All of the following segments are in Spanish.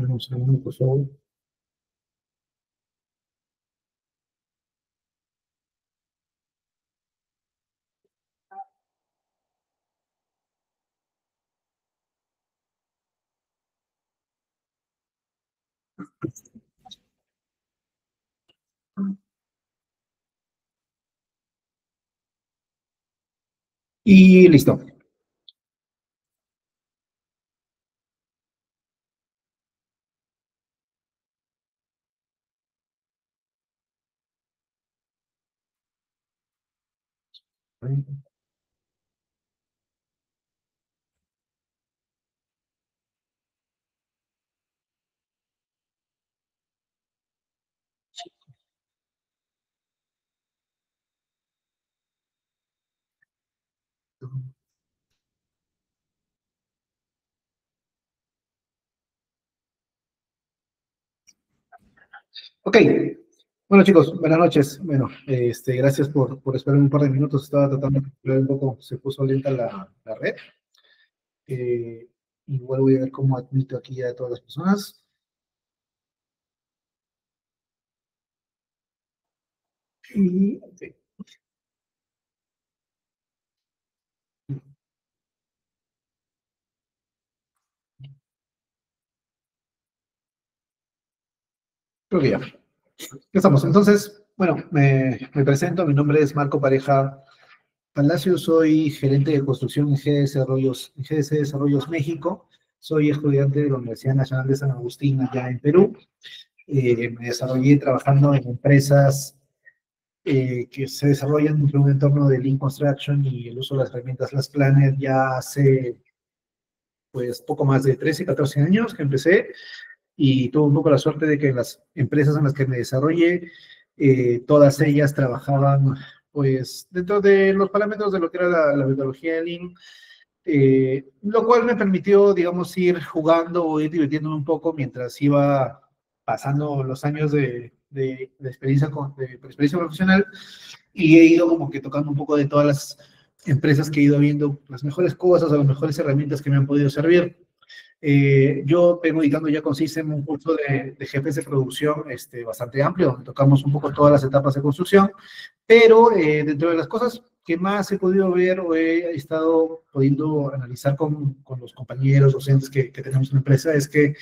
Un segundo, por favor. Y listo. Ok. Bueno, chicos, buenas noches. Bueno, gracias por esperar un par de minutos. Estaba tratando de calcular un poco, se puso lenta la red. Eh, Igual voy a ver cómo admito aquí a todas las personas. Y, ok, creo que ya. Ya estamos. Entonces, bueno, me presento. Mi nombre es Marco Pareja Palacio. Soy gerente de construcción en GDC Desarrollos México. Soy estudiante de la Universidad Nacional de San Agustín, allá en Perú. Me desarrollé trabajando en empresas que se desarrollan dentro de un entorno de Lean Construction y el uso de las herramientas Last Planner ya hace pues poco más de 13, 14 años que empecé, y tuve un poco la suerte de que las empresas en las que me desarrollé, todas ellas trabajaban pues dentro de los parámetros de lo que era la metodología de Lean, lo cual me permitió, digamos, ir jugando o ir divirtiéndome un poco mientras iba pasando los años de experiencia, de experiencia profesional, y he ido como que tocando un poco de todas las empresas que he ido viendo las mejores cosas o las mejores herramientas que me han podido servir. Yo vengo editando ya con System un curso de jefes de producción bastante amplio, donde tocamos un poco todas las etapas de construcción, pero dentro de las cosas que más he podido ver o he estado pudiendo analizar con los compañeros docentes que tenemos en la empresa es que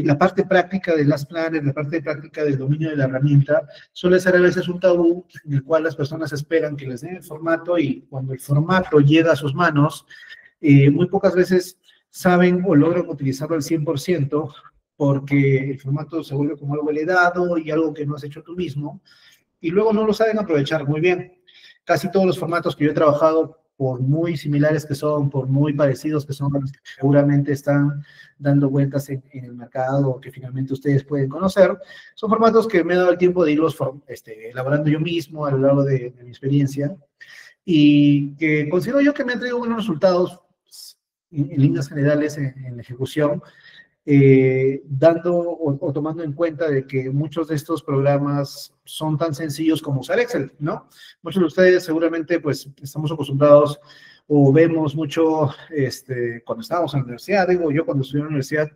la parte práctica de las planes, la parte práctica del dominio de la herramienta, suele ser a veces un tabú en el cual las personas esperan que les den el formato, y cuando el formato llega a sus manos, muy pocas veces saben o logran utilizarlo al 100%, porque el formato se vuelve como algo heredado y algo que no has hecho tú mismo, y luego no lo saben aprovechar muy bien. Casi todos los formatos que yo he trabajado, por muy similares que son, por muy parecidos que son, seguramente están dando vueltas en el mercado o que finalmente ustedes pueden conocer, son formatos que me he dado el tiempo de irlos elaborando yo mismo a lo largo de mi experiencia, y que considero yo que me han traído buenos resultados, pues, en líneas generales en la ejecución, dando o tomando en cuenta de que muchos de estos programas son tan sencillos como usar Excel, ¿no? Muchos de ustedes seguramente pues estamos acostumbrados o vemos mucho, cuando estábamos en la universidad, digo, yo cuando estudié en la universidad,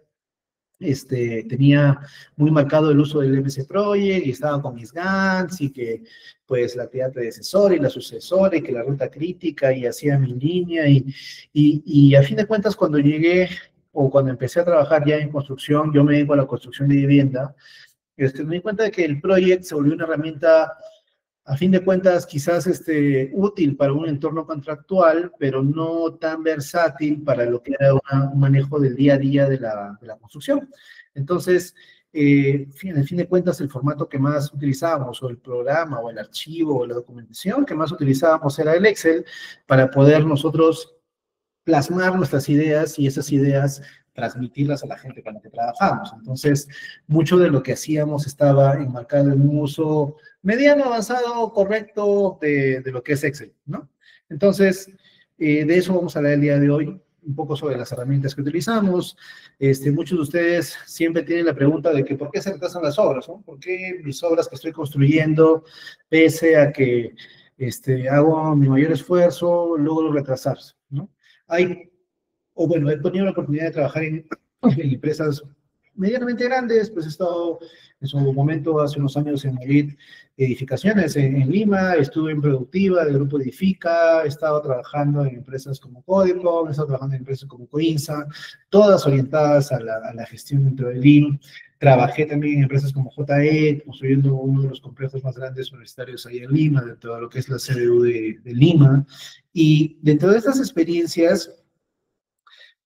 tenía muy marcado el uso del MC Project y estaba con mis GANs, y que pues la actividad predecesora y la sucesora y que la ruta crítica, y hacía mi línea, y a fin de cuentas cuando llegué o cuando empecé a trabajar ya en construcción, yo me dedico a la construcción de vivienda, me di cuenta de que el Project se volvió una herramienta, a fin de cuentas, quizás útil para un entorno contractual, pero no tan versátil para lo que era un manejo del día a día de la construcción. Entonces, en fin de cuentas, el formato que más utilizábamos, o el programa, o el archivo, o la documentación que más utilizábamos era el Excel, para poder nosotros plasmar nuestras ideas y esas ideas transmitirlas a la gente con la que trabajamos. Entonces, mucho de lo que hacíamos estaba enmarcado en un uso mediano, avanzado, correcto de lo que es Excel, ¿no? Entonces, de eso vamos a hablar el día de hoy, un poco sobre las herramientas que utilizamos. Muchos de ustedes siempre tienen la pregunta de que ¿por qué se retrasan las obras, ¿no? ¿Por qué mis obras que estoy construyendo, pese a que hago mi mayor esfuerzo, logro retrasarse, ¿no? Hay, o bueno, he tenido la oportunidad de trabajar en empresas medianamente grandes, pues he estado en su momento, hace unos años, en Madrid, edificaciones en Lima, estuve en Productiva, del grupo Edifica, he estado trabajando en empresas como Codecom, he estado trabajando en empresas como Coinsa, todas orientadas a la gestión dentro del Lean. Trabajé también en empresas como JE, construyendo uno de los complejos más grandes universitarios ahí en Lima, dentro de lo que es la CDU de Lima. Y dentro de estas experiencias,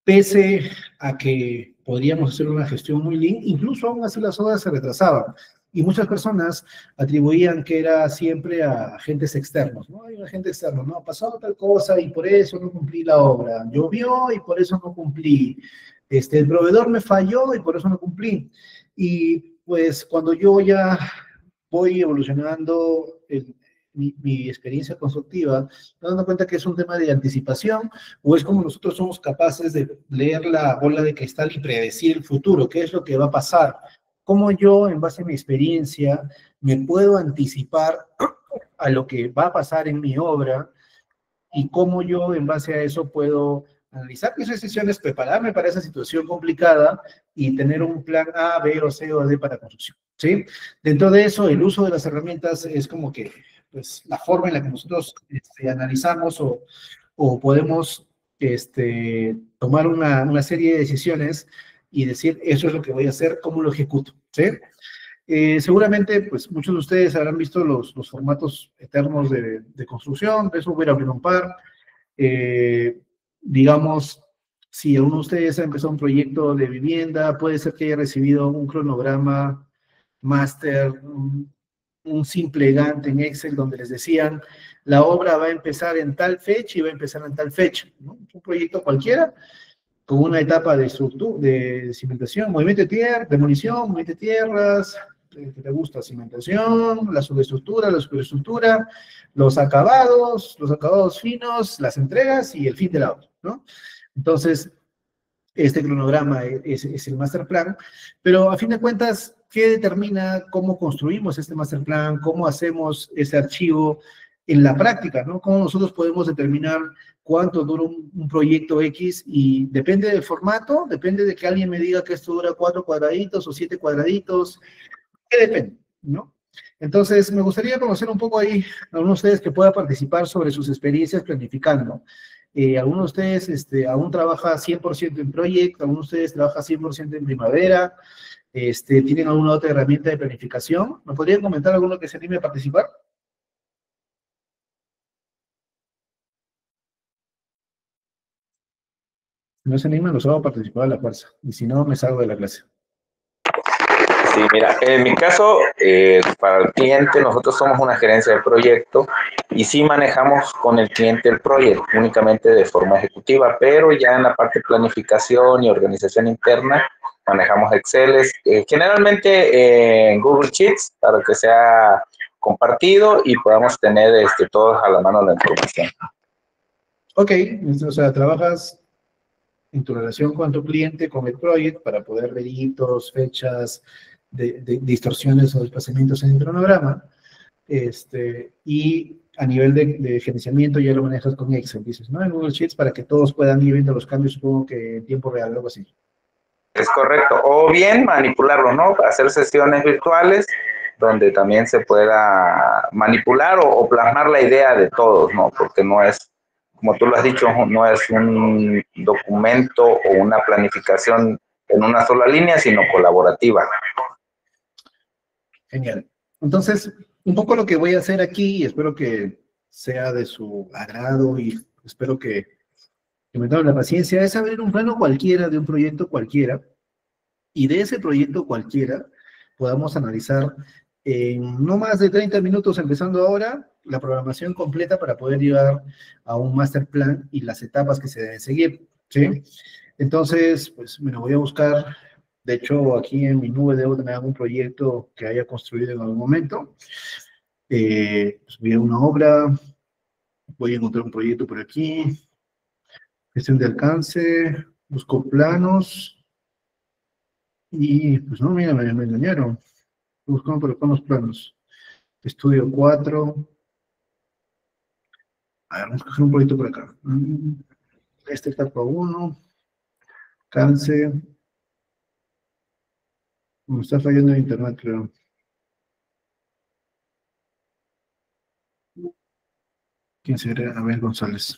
pese a que podríamos hacer una gestión muy lean, incluso aún así las obras se retrasaban. Y muchas personas atribuían que era siempre a agentes externos, ¿no? Hay un agente externo, ¿no? Pasó tal cosa y por eso no cumplí la obra. Llovió y por eso no cumplí. El proveedor me falló y por eso no cumplí. Y pues cuando yo ya voy evolucionando mi experiencia constructiva, me doy dando cuenta que es un tema de anticipación, o es como nosotros somos capaces de leer la bola de cristal y predecir el futuro, qué es lo que va a pasar, cómo yo, en base a mi experiencia, me puedo anticipar a lo que va a pasar en mi obra y cómo yo, en base a eso, puedo analizar mis decisiones, prepararme para esa situación complicada y tener un plan A, B o C o D para construcción, ¿sí? Dentro de eso, el uso de las herramientas es como que, pues, la forma en la que nosotros analizamos o podemos tomar una serie de decisiones y decir, eso es lo que voy a hacer, cómo lo ejecuto, ¿sí? Seguramente, pues, muchos de ustedes habrán visto los formatos eternos de construcción, de eso voy a abrir un par. Eh, digamos, si uno de ustedes ha empezado un proyecto de vivienda, puede ser que haya recibido un cronograma máster, un simple Gantt en Excel donde les decían, la obra va a empezar en tal fecha y va a empezar en tal fecha, ¿no? Un proyecto cualquiera, con una etapa de estructura, de cimentación, movimiento de tierra, demolición, movimiento de tierras, que te gusta, cimentación, la subestructura, la superestructura, los acabados finos, las entregas y el fin de la obra, ¿no? Entonces, este cronograma es el master plan, pero a fin de cuentas, ¿qué determina cómo construimos este master plan? ¿Cómo hacemos ese archivo en la práctica, ¿no? ¿Cómo nosotros podemos determinar cuánto dura un proyecto X? Y depende del formato, depende de que alguien me diga que esto dura 4 cuadraditos o 7 cuadraditos, ¿qué depende, no? Entonces, me gustaría conocer un poco ahí a algunos de ustedes que puedan participar sobre sus experiencias planificando. Algunos de ustedes aún trabaja 100% en proyecto, algunos de ustedes trabaja 100% en primavera, ¿tienen alguna otra herramienta de planificación? ¿Me podrían comentar alguno que se anime a participar? Si no se animan, los hago participar a la fuerza, y si no, me salgo de la clase. Sí, mira, en mi caso, para el cliente, nosotros somos una gerencia de proyecto y sí manejamos con el cliente el proyecto únicamente de forma ejecutiva, pero ya en la parte de planificación y organización interna manejamos Excel, generalmente en Google Sheets para que sea compartido y podamos tener todos a la mano la información. Ok, o sea, trabajas en tu relación con tu cliente, con el proyecto, para poder ver hitos, fechas, de distorsiones o desplazamientos en el cronograma, y a nivel de gerenciamiento ya lo manejas con Excel, dices, ¿no? En Google Sheets para que todos puedan ir viendo los cambios, supongo que en tiempo real, algo así. Es correcto. O bien manipularlo, ¿no? Hacer sesiones virtuales donde también se pueda manipular o plasmar la idea de todos, ¿no? Porque no es, como tú lo has dicho, no es un documento o una planificación en una sola línea, sino colaborativa. Genial. Entonces, un poco lo que voy a hacer aquí, y espero que sea de su agrado y espero que me tomen la paciencia, es abrir un plano cualquiera de un proyecto cualquiera, y de ese proyecto cualquiera podamos analizar en no más de 30 minutos, empezando ahora, la programación completa para poder llegar a un master plan y las etapas que se deben seguir, ¿sí? Entonces, pues, me lo voy a buscar. De hecho, aquí en mi nube debo tener algún proyecto que haya construido en algún momento. Pues voy a una obra, voy a encontrar un proyecto por aquí, gestión de alcance, busco planos, y pues no, mira, me engañaron. Buscando por acá los planos. Estudio 4. A ver, vamos a coger un proyecto por acá. Etapa 1. Alcance. Me está fallando el internet, creo. ¿Quién sería? Abel González.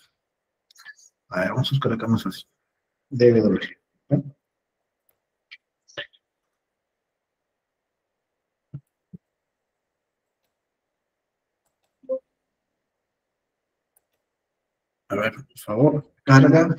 A ver, vamos a buscar acá más fácil. DW. ¿Eh? A ver, por favor, carga.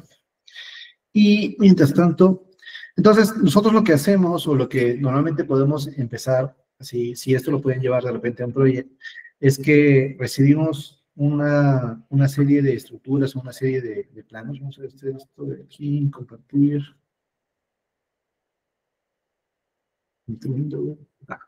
Y mientras tanto, entonces nosotros lo que hacemos o lo que normalmente podemos empezar, si esto lo pueden llevar de repente a un proyecto, es que recibimos una serie de estructuras, una serie de planos. Vamos a hacer esto de aquí, compartir. Ah.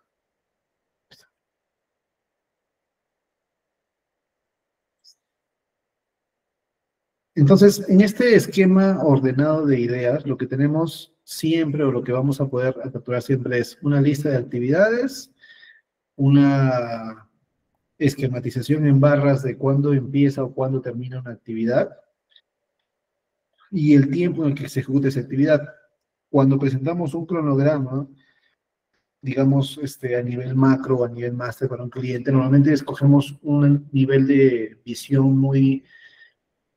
Entonces, en este esquema ordenado de ideas, lo que tenemos siempre o lo que vamos a poder capturar siempre es una lista de actividades, una esquematización en barras de cuándo empieza o cuándo termina una actividad y el tiempo en el que se ejecuta esa actividad. Cuando presentamos un cronograma, digamos, a nivel macro o a nivel máster para un cliente, normalmente escogemos un nivel de visión muy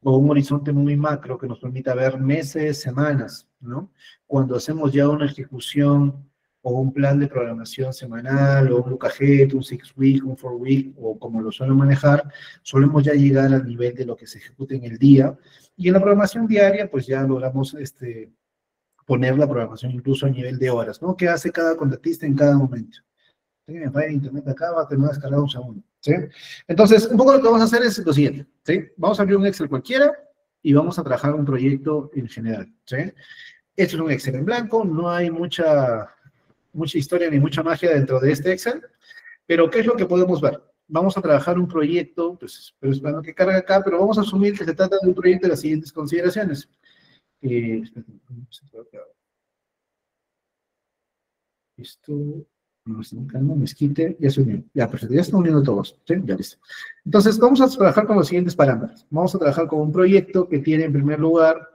o un horizonte muy macro que nos permita ver meses, semanas, ¿no? Cuando hacemos ya una ejecución o un plan de programación semanal, o un look ahead, un 6 week, un 4 week, o como lo suelen manejar, solemos ya llegar al nivel de lo que se ejecute en el día, y en la programación diaria, pues ya logramos poner la programación incluso a nivel de horas, ¿no? ¿Qué hace cada contratista en cada momento? Sí, me falla internet acá, va a tener descargado un segundo, ¿sí? Entonces, un poco lo que vamos a hacer es lo siguiente, ¿sí? Vamos a abrir un Excel cualquiera y vamos a trabajar un proyecto en general, ¿sí? Esto es un Excel en blanco, no hay mucha historia ni mucha magia dentro de este Excel, pero ¿qué es lo que podemos ver? Vamos a trabajar un proyecto, pues, pero esperando que cargue acá, pero vamos a asumir que se trata de un proyecto de las siguientes consideraciones. Esto, no está buscando, mezquite, ya se unió. Ya, perfecto, ya están uniendo todos. ¿Sí? Ya listo. Entonces, vamos a trabajar con los siguientes parámetros. Vamos a trabajar con un proyecto que tiene en primer lugar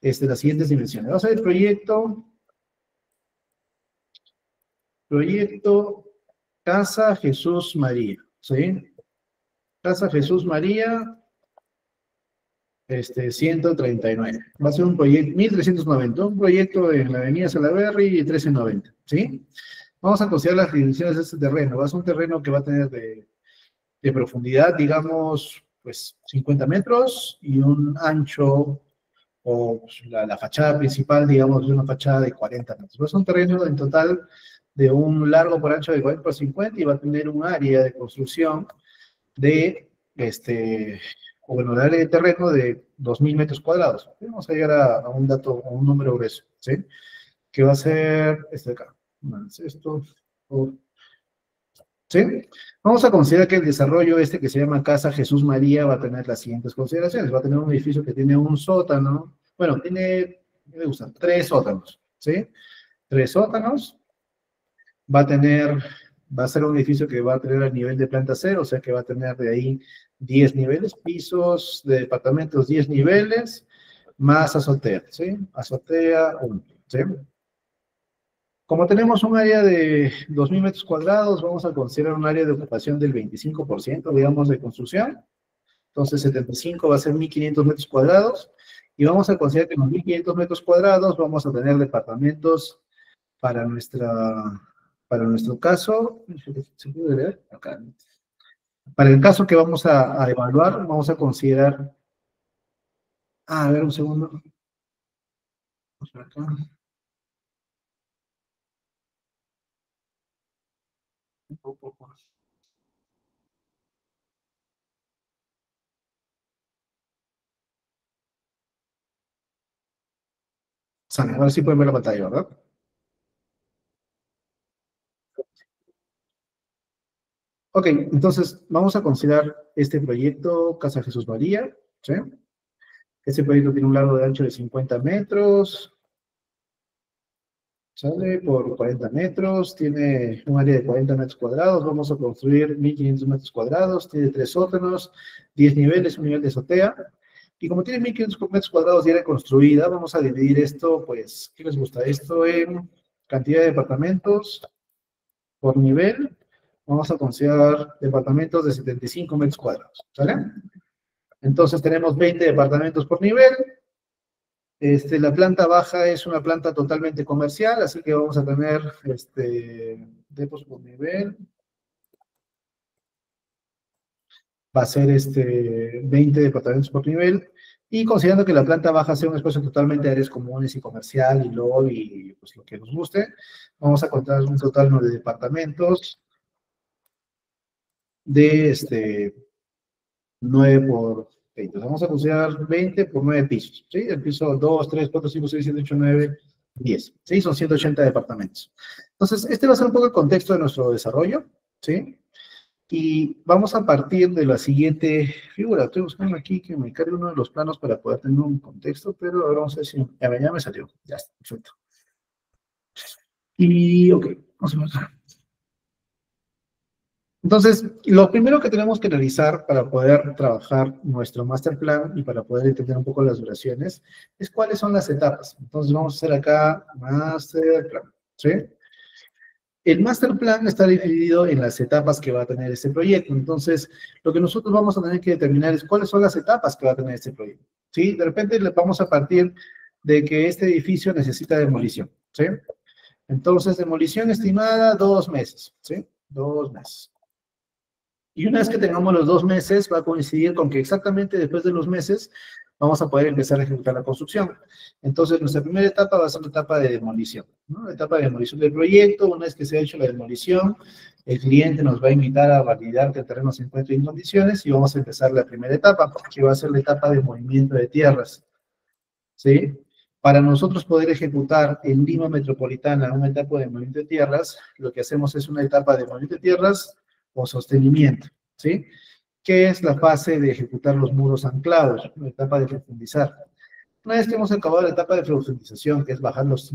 las siguientes dimensiones. Vamos a ver proyecto Casa Jesús María. ¿Sí? Casa Jesús María, 139. Va a ser un proyecto, 1390, un proyecto en la avenida Salaberry y 1390. ¿Sí? Vamos a considerar las dimensiones de este terreno. Va a ser un terreno que va a tener de profundidad, digamos, pues 50 metros y un ancho o pues, la fachada principal, digamos, de una fachada de 40 metros. Va a ser un terreno en total de un largo por ancho de 40 por 50 y va a tener un área de construcción de, o bueno, el área de terreno de 2.000 metros cuadrados. Vamos a llegar a un dato, a un número grueso, ¿sí? Que va a ser este de acá. Más esto, ¿sí? Vamos a considerar que el desarrollo que se llama Casa Jesús María va a tener las siguientes consideraciones. Va a tener un edificio que tiene un sótano, bueno, me gustan, 3 sótanos, ¿sí? 3 sótanos. Va a ser un edificio que va a tener el nivel de planta cero, o sea que va a tener de ahí 10 niveles, pisos de departamentos, 10 niveles, más azotea, ¿sí? Azotea 1, ¿sí? Como tenemos un área de 2.000 metros cuadrados, vamos a considerar un área de ocupación del 25%, digamos, de construcción. Entonces, 75 va a ser 1.500 metros cuadrados. Y vamos a considerar que en los 1.500 metros cuadrados vamos a tener departamentos para nuestro caso. ¿Se puede ver? Acá. Para el caso que vamos a evaluar, vamos a considerar. A ver, un segundo. Vamos por acá. Un poco. Sale, ahora sí pueden ver la pantalla, ¿verdad? Ok, entonces vamos a considerar este proyecto Casa Jesús María, ¿sí? Este proyecto tiene un largo de ancho de 50 metros, sale por 40 metros, tiene un área de 40 metros cuadrados, vamos a construir 1.500 metros cuadrados, tiene 3 sótanos, 10 niveles, un nivel de azotea, y como tiene 1.500 metros cuadrados de área construida, vamos a dividir esto, pues, ¿qué les gusta? Esto en cantidad de departamentos por nivel. Vamos a considerar departamentos de 75 metros cuadrados, ¿sale? Entonces tenemos 20 departamentos por nivel. La planta baja es una planta totalmente comercial, así que vamos a tener depos por nivel. Va a ser 20 departamentos por nivel. Y considerando que la planta baja sea un espacio totalmente de áreas comunes y comercial y lobby y pues lo que nos guste, vamos a contar un total de departamentos de 9 por 20. Vamos a considerar 20 por 9 pisos, ¿sí? El piso 2, 3, 4, 5, 6, 7, 8, 9, 10, ¿sí? Son 180 departamentos. Entonces, este va a ser un poco el contexto de nuestro desarrollo, ¿sí? Y vamos a partir de la siguiente figura. Estoy buscando aquí que me cargue uno de los planos para poder tener un contexto, pero ahora vamos a ver si ya me salió. Ya está, perfecto. Y, ok, vamos a ver. Entonces, lo primero que tenemos que realizar para poder trabajar nuestro master plan y para poder entender un poco las duraciones es cuáles son las etapas. Entonces, vamos a hacer acá master plan, ¿sí? El master plan está dividido en las etapas que va a tener este proyecto. Entonces, lo que nosotros vamos a tener que determinar es cuáles son las etapas que va a tener este proyecto, ¿sí? De repente le vamos a partir de que este edificio necesita demolición, ¿sí? Entonces, demolición estimada 2 meses, ¿sí? 2 meses. Y una vez que tengamos los 2 meses, va a coincidir con que exactamente después de los meses vamos a poder empezar a ejecutar la construcción. Entonces, nuestra primera etapa va a ser la etapa de demolición, ¿no? La etapa de demolición del proyecto. Una vez que se ha hecho la demolición, el cliente nos va a invitar a validar que el terreno se encuentra en condiciones y vamos a empezar la primera etapa, que va a ser la etapa de movimiento de tierras, ¿sí? Para nosotros poder ejecutar en Lima Metropolitana una etapa de movimiento de tierras, lo que hacemos es una etapa de movimiento de tierras o sostenimiento, ¿sí? Que es la fase de ejecutar los muros anclados, la etapa de profundizar. Una vez que hemos acabado la etapa de profundización, que es bajar los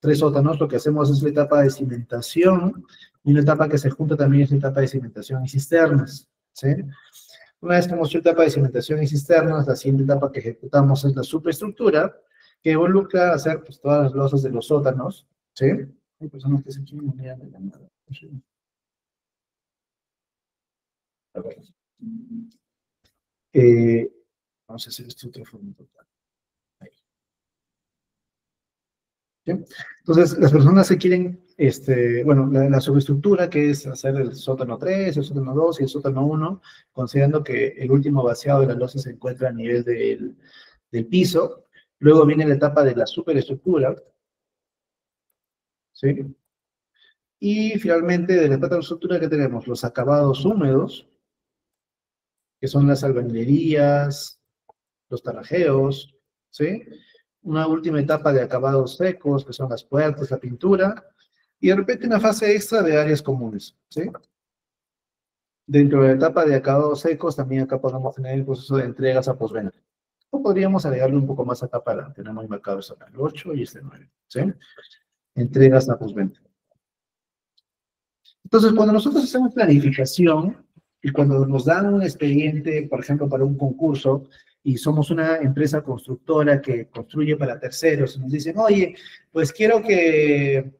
3 sótanos, lo que hacemos es la etapa de cimentación, y una etapa que se junta también es la etapa de cimentación y cisternas, ¿sí? Una vez que hemos hecho la etapa de cimentación y cisternas, la siguiente etapa que ejecutamos es la superestructura, que involucra hacer pues, todas las losas de los sótanos, ¿sí? Hay personas que se quieren unir a la llamada. Vamos a hacer esto de otra forma total. ¿Sí? Entonces, las personas se quieren, bueno, la subestructura, que es hacer el sótano 3, el sótano 2 y el sótano 1, considerando que el último vaciado de la losa se encuentra a nivel del piso. Luego viene la etapa de la superestructura, ¿sí? Y finalmente, de la etapa de la estructura, ¿qué tenemos? Los acabados húmedos, que son las albañilerías, los tarrajeos, ¿sí? Una última etapa de acabados secos, que son las puertas, la pintura, y de repente una fase extra de áreas comunes, ¿sí? Dentro de la etapa de acabados secos, también acá podemos tener el proceso de entregas a postventa. O podríamos agregarle un poco más acá para tener muy marcados acá, el 8 y este 9, ¿sí? Entregas a postventa. Entonces, cuando nosotros hacemos planificación y cuando nos dan un expediente, por ejemplo, para un concurso, y somos una empresa constructora que construye para terceros, y nos dicen, oye, pues quiero que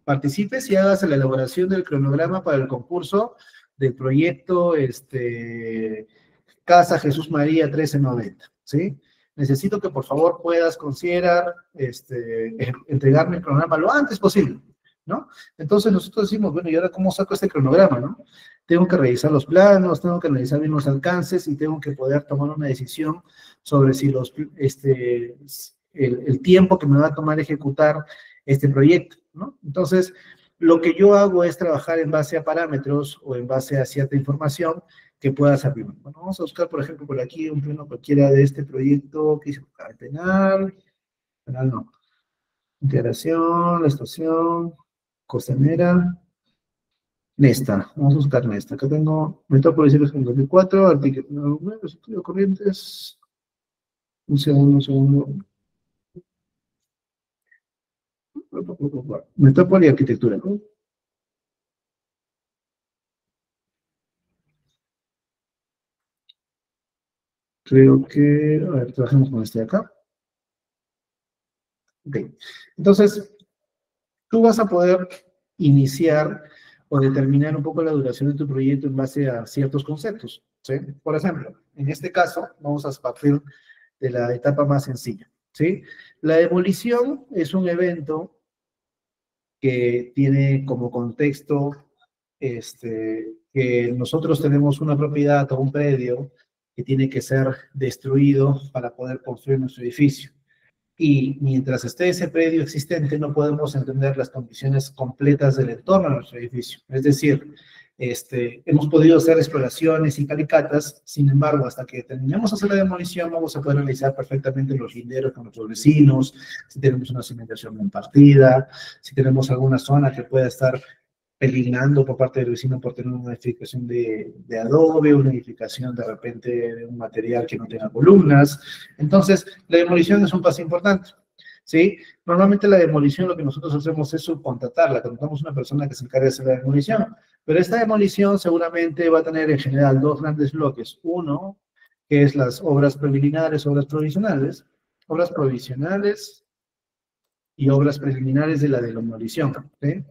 participes y hagas la elaboración del cronograma para el concurso del proyecto Casa Jesús María 1390, ¿sí? Necesito que por favor puedas considerar entregarme el cronograma lo antes posible, ¿no? Entonces nosotros decimos, bueno, ¿y ahora cómo saco este cronograma, no? Tengo que revisar los planos, tengo que analizar bien los alcances y tengo que poder tomar una decisión sobre si el tiempo que me va a tomar ejecutar este proyecto, ¿no? Entonces, lo que yo hago es trabajar en base a parámetros o en base a cierta información que pueda servir. Bueno, vamos a buscar, por ejemplo, por aquí un plano cualquiera de este proyecto que hice penal no. Integración, la estación, costanera, Nesta. Vamos a buscar Nesta. Acá tengo Metrópolis 2004, artículo estudio corrientes. Un segundo. Metrópolis y arquitectura, ¿no? Creo que, a ver, trabajemos con este de acá. Ok, entonces, tú vas a poder iniciar o determinar un poco la duración de tu proyecto en base a ciertos conceptos, ¿sí? Por ejemplo, en este caso, vamos a partir de la etapa más sencilla, ¿sí? La demolición es un evento que tiene como contexto que nosotros tenemos una propiedad o un predio que tiene que ser destruido para poder construir nuestro edificio. Y mientras esté ese predio existente, no podemos entender las condiciones completas del entorno de nuestro edificio. Es decir, hemos podido hacer exploraciones y calicatas, sin embargo, hasta que terminemos de hacer la demolición, vamos a poder analizar perfectamente los linderos con nuestros vecinos, si tenemos una cimentación compartida, si tenemos alguna zona que pueda estar peligrando por parte del vecino por tener una edificación de adobe, una edificación de repente de un material que no tenga columnas. Entonces, la demolición es un paso importante, ¿sí? Normalmente la demolición lo que nosotros hacemos es subcontratarla, contratamos una persona que se encargue de hacer la demolición, pero esta demolición seguramente va a tener en general dos grandes bloques. Uno, que es las obras preliminares, obras provisionales y obras preliminares de la demolición, ¿sí?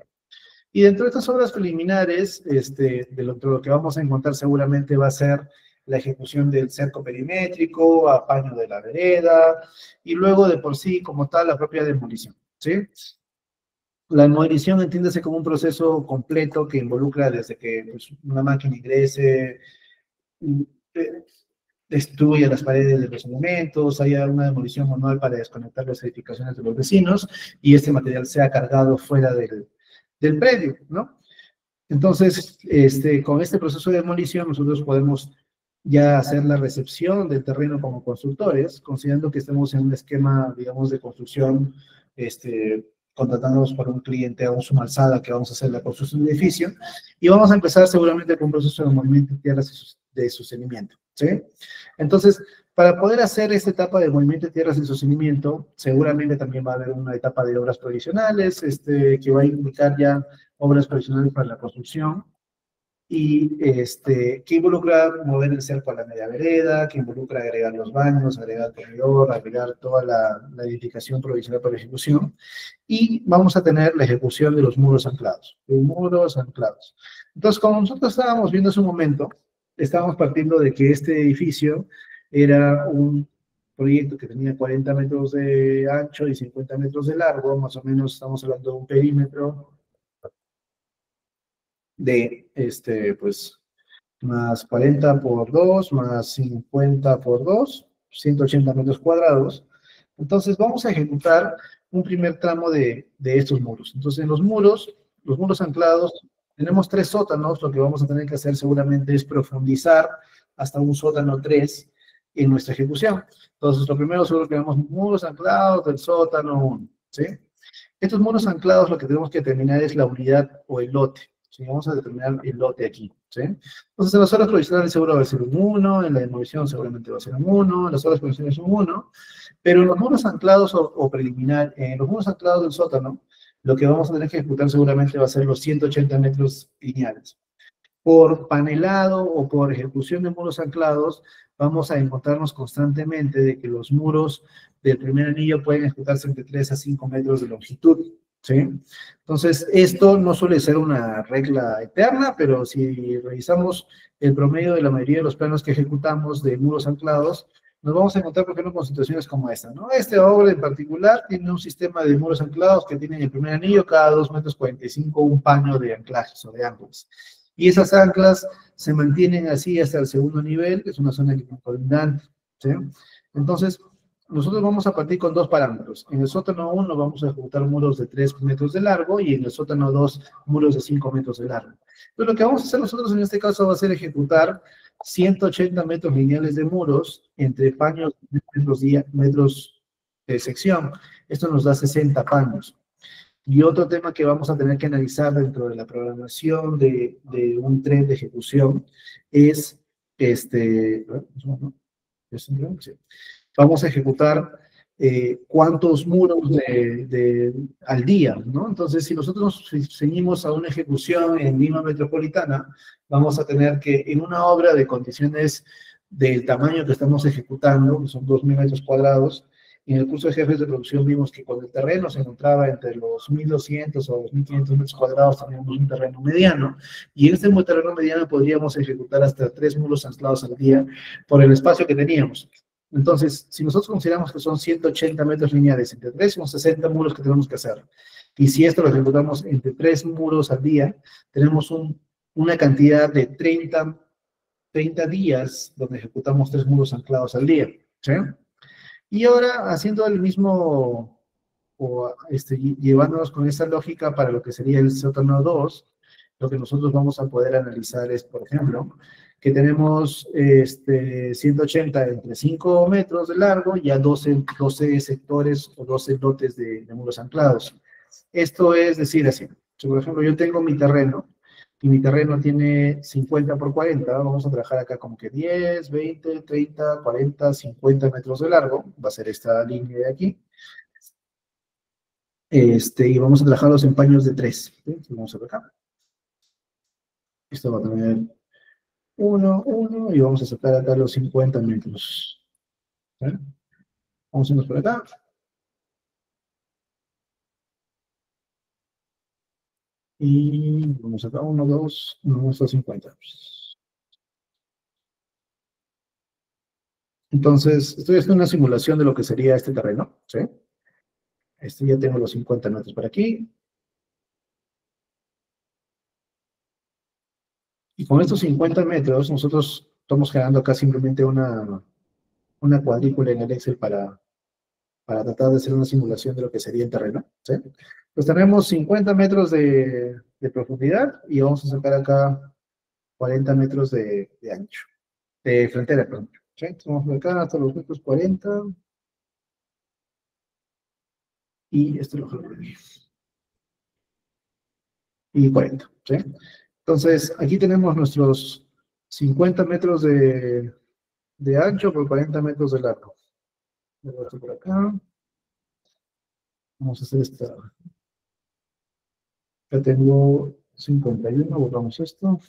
Y dentro de estas obras preliminares, lo que vamos a encontrar seguramente va a ser la ejecución del cerco perimétrico, apaño de la vereda, y luego de por sí, como tal, la propia demolición, ¿sí? La demolición entiéndase como un proceso completo que involucra desde que pues, una máquina ingrese, eh, destruye las paredes de los elementos, haya una demolición manual para desconectar las edificaciones de los vecinos, y este material sea cargado fuera del predio, ¿no? Entonces, con este proceso de demolición, nosotros podemos ya hacer la recepción del terreno como constructores, considerando que estamos en un esquema, digamos, de construcción, contratándonos por un cliente a un suma alzada que vamos a hacer la construcción del edificio, y vamos a empezar seguramente con un proceso de movimiento de tierras de sostenimiento, ¿sí? Entonces, para poder hacer esta etapa de movimiento de tierras de sostenimiento, seguramente también va a haber una etapa de obras provisionales, que va a implicar ya obras provisionales para la construcción, y que involucra mover el cerco a la media vereda, que involucra agregar los baños, agregar el comedor, agregar toda la edificación provisional para ejecución, y vamos a tener la ejecución de los muros anclados, Entonces, como nosotros estábamos viendo hace un momento, estábamos partiendo de que este edificio era un proyecto que tenía 40 metros de ancho y 50 metros de largo, más o menos estamos hablando de un perímetro de, pues, más 40 por 2, más 50 por 2, 180 metros cuadrados. Entonces vamos a ejecutar un primer tramo de estos muros. Entonces en los muros anclados, tenemos 3 sótanos, lo que vamos a tener que hacer seguramente es profundizar hasta un sótano 3 en nuestra ejecución. Entonces lo primero seguro que vemos muros anclados del sótano 1, ¿sí? Estos muros anclados lo que tenemos que determinar es la unidad o el lote. ¿Sí? Vamos a determinar el lote aquí, ¿sí? Entonces, en las horas provisionales seguro va a ser un 1, en la demolición seguramente va a ser un 1, en las horas provisionales un 1, pero en los muros anclados o preliminar, en los muros anclados del sótano, lo que vamos a tener que ejecutar seguramente va a ser los 180 metros lineales. Por panelado o por ejecución de muros anclados, vamos a encontrarnos constantemente de que los muros del primer anillo pueden ejecutarse entre 3 a 5 metros de longitud, ¿sí? Entonces, esto no suele ser una regla eterna, pero si revisamos el promedio de la mayoría de los planos que ejecutamos de muros anclados, nos vamos a encontrar, por ejemplo, con situaciones como esta, ¿no? Esta obra en particular tiene un sistema de muros anclados que tiene en el primer anillo cada 2 metros 45 un paño de anclajes o de ángulos. Y esas anclas se mantienen así hasta el segundo nivel, que es una zona colindante, ¿sí? Entonces, nosotros vamos a partir con 2 parámetros. En el sótano 1 vamos a ejecutar muros de 3 metros de largo y en el sótano 2 muros de 5 metros de largo. Pero lo que vamos a hacer nosotros en este caso va a ser ejecutar 180 metros lineales de muros entre paños de metros de sección. Esto nos da 60 paños. Y otro tema que vamos a tener que analizar dentro de la programación de un tren de ejecución es, vamos a ejecutar cuántos muros al día, ¿no? Entonces, si nosotros nos ceñimos a una ejecución en Lima Metropolitana, vamos a tener que en una obra de condiciones del tamaño que estamos ejecutando, que son 2.000 metros cuadrados, En el curso de jefes de producción vimos que cuando el terreno se encontraba entre los 1.200 o 2.500 metros cuadrados, teníamos un terreno mediano, y en este terreno mediano podríamos ejecutar hasta 3 muros anclados al día por el espacio que teníamos. Entonces, si nosotros consideramos que son 180 metros lineales, entre 3 son 60 muros que tenemos que hacer, y si esto lo ejecutamos entre 3 muros al día, tenemos una cantidad de 30 días donde ejecutamos 3 muros anclados al día, ¿sí? Y ahora, haciendo el mismo, llevándonos con esa lógica para lo que sería el sótano 2, lo que nosotros vamos a poder analizar es, por ejemplo, que tenemos 180 entre 5 metros de largo y a 12 sectores o 12 lotes de muros anclados. Esto es decir así, si por ejemplo yo tengo mi terreno, y mi terreno tiene 50 por 40, vamos a trabajar acá como que 10, 20, 30, 40, 50 metros de largo, va a ser esta línea de aquí, y vamos a trabajar los empaños de 3, ¿sí? Vamos a ver acá. Esto va a tener 1, 1, y vamos a sacar acá los 50 metros. ¿Sí? Vamos a irnos por acá. Y vamos acá, 1, 2, vamos a 50. Entonces, estoy haciendo una simulación de lo que sería este terreno, ¿sí? Ya tengo los 50 metros por aquí. Y con estos 50 metros, nosotros estamos generando acá simplemente una cuadrícula en el Excel para tratar de hacer una simulación de lo que sería el terreno, ¿sí? Pues tenemos 50 metros de profundidad y vamos a sacar acá 40 metros de ancho, de frontera, perdón. ¿Sí? Entonces vamos por acá hasta los metros 40. Y esto lo jalo por aquí. Y 40, ¿sí? Entonces, aquí tenemos nuestros 50 metros de ancho por 40 metros de largo. Esto por acá. Vamos a hacer esta. Acá tengo 51, borramos esto.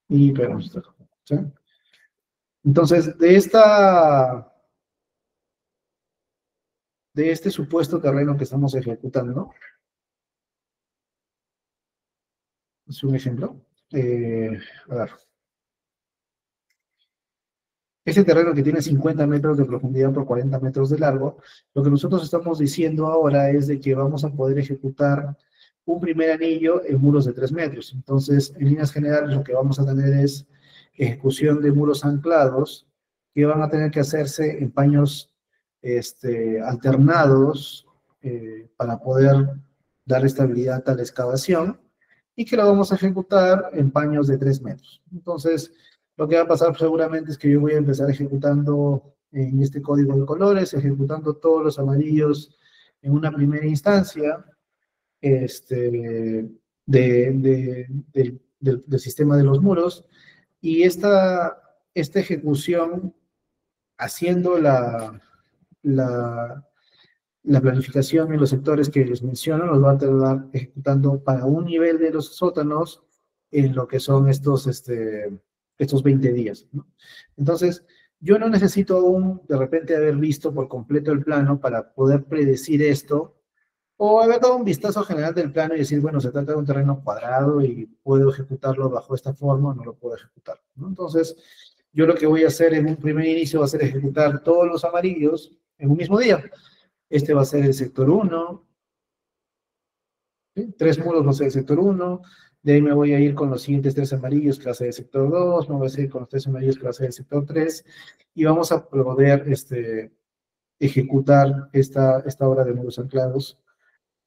Y pegamos esto. ¿Sí? Entonces, de este supuesto terreno que estamos ejecutando, es un ejemplo. A ver. Ese terreno que tiene 50 metros de profundidad por 40 metros de largo, lo que nosotros estamos diciendo ahora es de que vamos a poder ejecutar un primer anillo en muros de 3 metros. Entonces, en líneas generales, lo que vamos a tener es ejecución de muros anclados que van a tener que hacerse en paños alternados para poder dar estabilidad a la excavación y que lo vamos a ejecutar en paños de 3 metros. Entonces, lo que va a pasar seguramente es que yo voy a empezar ejecutando en este código de colores, ejecutando todos los amarillos en una primera instancia del sistema de los muros, y esta ejecución, haciendo la planificación en los sectores que les menciono, nos va a tardar ejecutando para un nivel de los sótanos en lo que son estos 20 días, ¿no? Entonces, yo no necesito aún de repente haber visto por completo el plano para poder predecir esto, o haber dado un vistazo general del plano y decir, bueno, se trata de un terreno cuadrado y puedo ejecutarlo bajo esta forma o no lo puedo ejecutar, ¿no? Entonces, yo lo que voy a hacer en un primer inicio va a ser ejecutar todos los amarillos en un mismo día. Este va a ser el sector 1, ¿sí? 3 muros va a ser el sector 1, de ahí me voy a ir con los siguientes 3 amarillos que va a ser el sector 2, me voy a ir con los 3 amarillos que va a ser el sector 3, y vamos a poder ejecutar esta obra de muros anclados,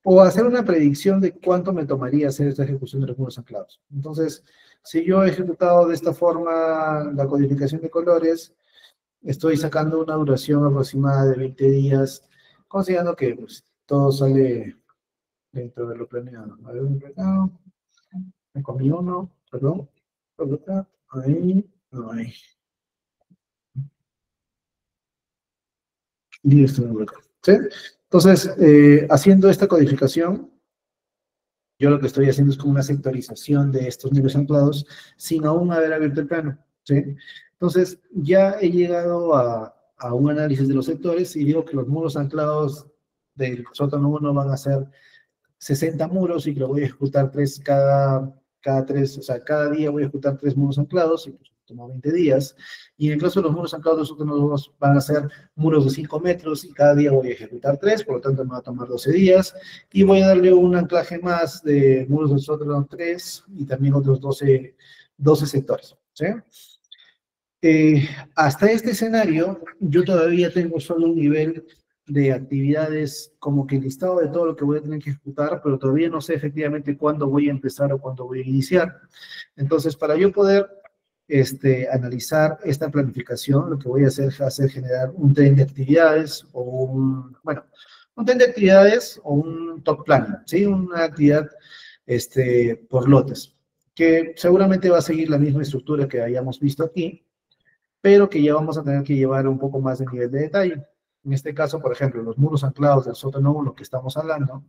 o hacer una predicción de cuánto me tomaría hacer esta ejecución de los muros anclados. Entonces, si yo he ejecutado de esta forma la codificación de colores, estoy sacando una duración aproximada de 20 días, considerando que pues, todo sale dentro de lo planeado. A ver, me comí uno, perdón. Ahí, ahí. Y esto no acá. ¿Sí? Entonces, haciendo esta codificación, yo lo que estoy haciendo es como una sectorización de estos niveles anclados sin aún haber abierto el plano, ¿sí? Entonces, ya he llegado a a un análisis de los sectores y digo que los muros anclados del sótano 1 van a ser 60 muros y que lo voy a ejecutar cada día voy a ejecutar 3 muros anclados, y pues toma 20 días. Y en el caso de los muros anclados del sótano 2 van a ser muros de 5 metros y cada día voy a ejecutar 3, por lo tanto me va a tomar 12 días. Y voy a darle un anclaje más de muros del sótano 3 y también otros 12 sectores, ¿sí? Hasta este escenario, yo todavía tengo solo un nivel de actividades como que listado de todo lo que voy a tener que ejecutar, pero todavía no sé efectivamente cuándo voy a empezar o cuándo voy a iniciar. Entonces, para yo poder analizar esta planificación, lo que voy a hacer es generar un tren de actividades o un tren de actividades o un top plan, ¿sí? Una actividad por lotes, que seguramente va a seguir la misma estructura que hayamos visto aquí, pero que ya vamos a tener que llevar un poco más de nivel de detalle. En este caso, por ejemplo, los muros anclados del sótano 1 que estamos hablando,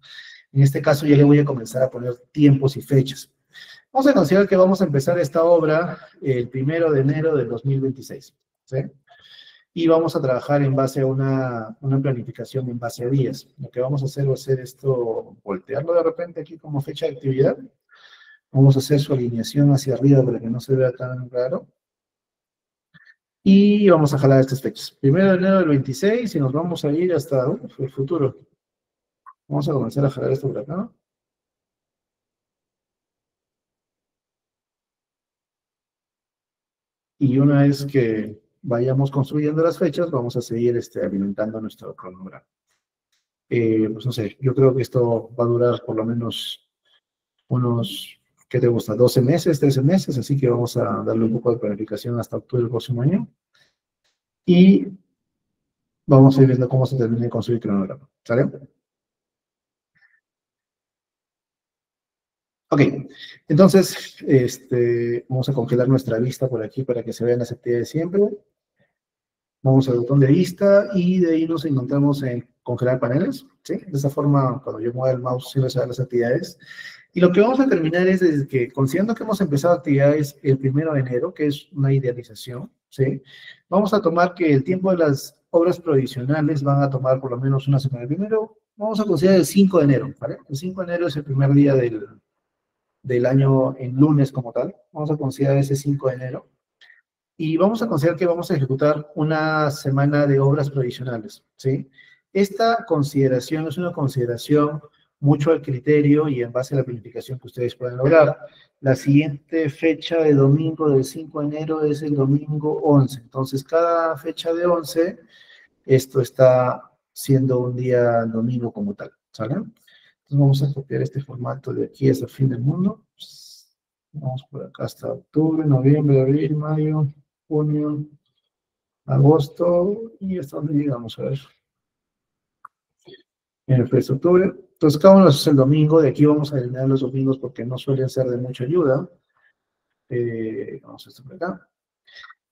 en este caso ya le voy a comenzar a poner tiempos y fechas. Vamos a considerar que vamos a empezar esta obra el 1 de enero del 2026, ¿sí? Y vamos a trabajar en base a una planificación en base a días. Lo que vamos a hacer va a ser esto, voltearlo de repente aquí como fecha de actividad. Vamos a hacer su alineación hacia arriba para que no se vea tan raro. Y vamos a jalar estas fechas. 1 de enero del 26 y nos vamos a ir hasta el futuro. Vamos a comenzar a jalar esto por acá. Y una vez que vayamos construyendo las fechas, vamos a seguir alimentando nuestro cronograma. Pues no sé, yo creo que esto va a durar por lo menos unos, ¿qué te gusta? 12 meses, 13 meses, así que vamos a darle un poco de planificación hasta octubre del próximo año. Y vamos a ir viendo cómo se termina de construir el cronograma. ¿Sale? Ok, entonces vamos a congelar nuestra vista por aquí para que se vean las actividades siempre. Vamos al botón de vista y de ahí nos encontramos en congelar paneles, ¿sí? De esa forma, cuando yo mueva el mouse, sí se ven las actividades. Y lo que vamos a terminar es desde que, considerando que hemos empezado actividades el 1 de enero, que es una idealización, ¿sí? Vamos a tomar que el tiempo de las obras provisionales van a tomar por lo menos una semana. Primero, vamos a considerar el 5 de enero, ¿vale? El 5 de enero es el primer día del año en lunes como tal. Vamos a considerar ese 5 de enero. Y vamos a considerar que vamos a ejecutar una semana de obras provisionales, ¿sí? Esta consideración es una consideración mucho al criterio y en base a la planificación que ustedes pueden lograr. La siguiente fecha de domingo del 5 de enero es el domingo 11. Entonces, cada fecha de 11, esto está siendo un día domingo como tal, ¿sale? Entonces, vamos a copiar este formato de aquí hasta el fin del mundo. Vamos por acá hasta octubre, noviembre, abril, mayo, junio, agosto, y hasta donde llegamos, a ver. En el mes de octubre. Entonces, cada uno es el domingo. De aquí vamos a eliminar los domingos porque no suelen ser de mucha ayuda. Vamos a esto por acá.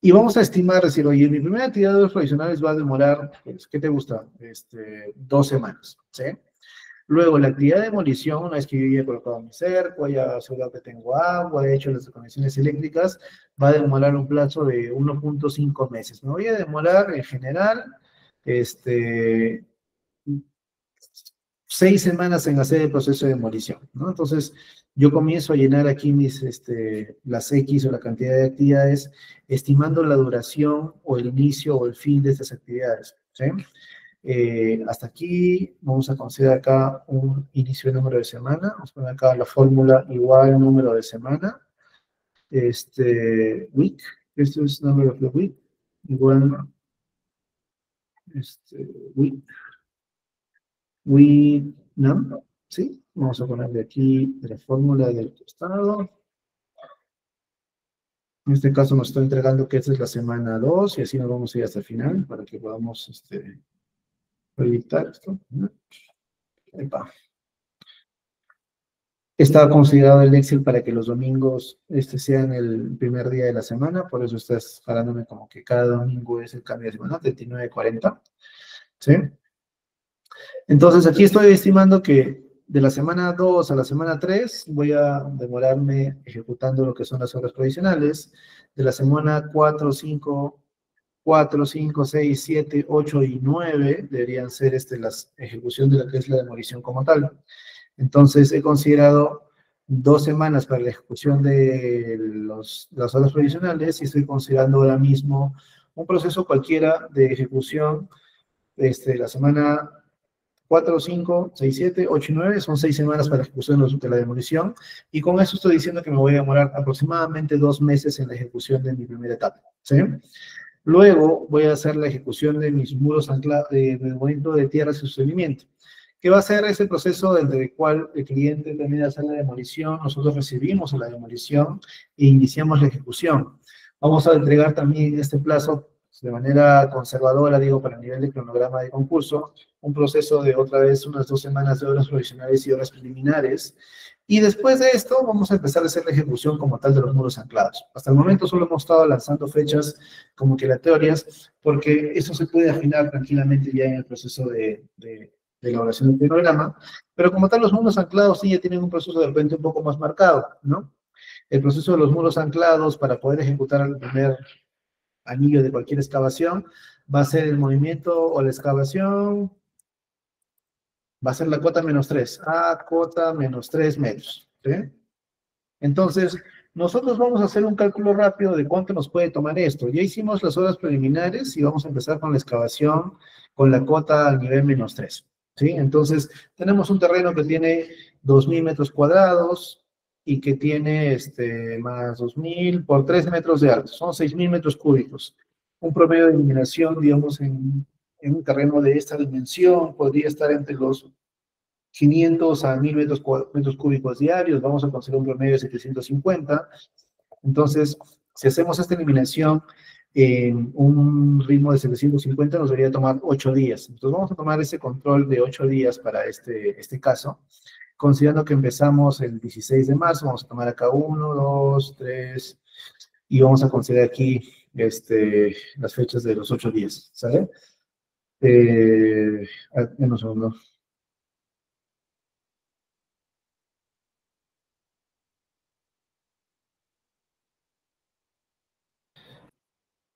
Y vamos a estimar, decir, oye, mi primera actividad de los provisionales va a demorar, pues, ¿qué te gusta? 2 semanas, ¿sí? Luego, la actividad de demolición, una vez que yo ya he colocado mi cerco, ya asegurado que tengo agua, he hecho las conexiones eléctricas, va a demorar un plazo de 1.5 meses. Me voy a demorar, en general, 6 semanas en hacer el proceso de demolición, ¿no? Entonces, yo comienzo a llenar aquí las X o la cantidad de actividades, estimando la duración o el inicio o el fin de estas actividades, ¿sí? Hasta aquí vamos a considerar acá un inicio de número de semana. Vamos a poner acá la fórmula igual número de semana. Week. Esto es number of the week. Igual week. Week number. ¿Sí? Vamos a ponerle aquí la fórmula del costado. En este caso nos está entregando que esta es la semana 2 y así nos vamos a ir hasta el final para que podamos proyectar esto. Epa. Está considerado el Excel para que los domingos sean el primer día de la semana, por eso estás jalándome como que cada domingo es el cambio de semana, 39:40, ¿sí? Entonces aquí estoy estimando que de la semana 2 a la semana 3 voy a demorarme ejecutando lo que son las obras provisionales, de la semana 4, 5 4, 5, 6, 7, 8 y 9 deberían ser la ejecución de lo que es la demolición como tal. Entonces, he considerado 2 semanas para la ejecución de las obras provisionales y estoy considerando ahora mismo un proceso cualquiera de ejecución la semana 4, 5, 6, 7, 8 y 9, son 6 semanas para la ejecución de la demolición, y con eso estoy diciendo que me voy a demorar aproximadamente 2 meses en la ejecución de mi primera etapa, ¿sí? Luego voy a hacer la ejecución de mis muros de movimiento de tierras y sostenimiento, que va a ser ese proceso entre el cual el cliente termina de hacer la demolición, nosotros recibimos la demolición e iniciamos la ejecución. Vamos a entregar también en este plazo, de manera conservadora, digo, para el nivel de cronograma de concurso, un proceso de otra vez unas 2 semanas de obras provisionales y obras preliminares. Y después de esto vamos a empezar a hacer la ejecución como tal de los muros anclados. Hasta el momento solo hemos estado lanzando fechas como que aleatorias, porque eso se puede afinar tranquilamente ya en el proceso de elaboración del programa, pero como tal los muros anclados sí ya tienen un proceso de repente un poco más marcado, ¿no? El proceso de los muros anclados para poder ejecutar el primer anillo de cualquier excavación va a ser el movimiento o la excavación, va a ser la cota -3, a cota -3 metros, ¿sí? Entonces, nosotros vamos a hacer un cálculo rápido de cuánto nos puede tomar esto. Ya hicimos las obras preliminares y vamos a empezar con la excavación con la cota al nivel -3, ¿sí? Entonces, tenemos un terreno que tiene 2.000 metros cuadrados y que tiene más 2.000 por 3 metros de alto. Son 6.000 metros cúbicos. Un promedio de iluminación, digamos, en un terreno de esta dimensión podría estar entre los 500 a 1.000 metros cúbicos diarios, vamos a conseguir un promedio de 750. Entonces, si hacemos esta eliminación en un ritmo de 750, nos debería tomar 8 días. Entonces, vamos a tomar ese control de 8 días para este caso, considerando que empezamos el 16 de marzo, vamos a tomar acá 1, 2, 3, y vamos a considerar aquí las fechas de los 8 días, ¿sale? Un segundo.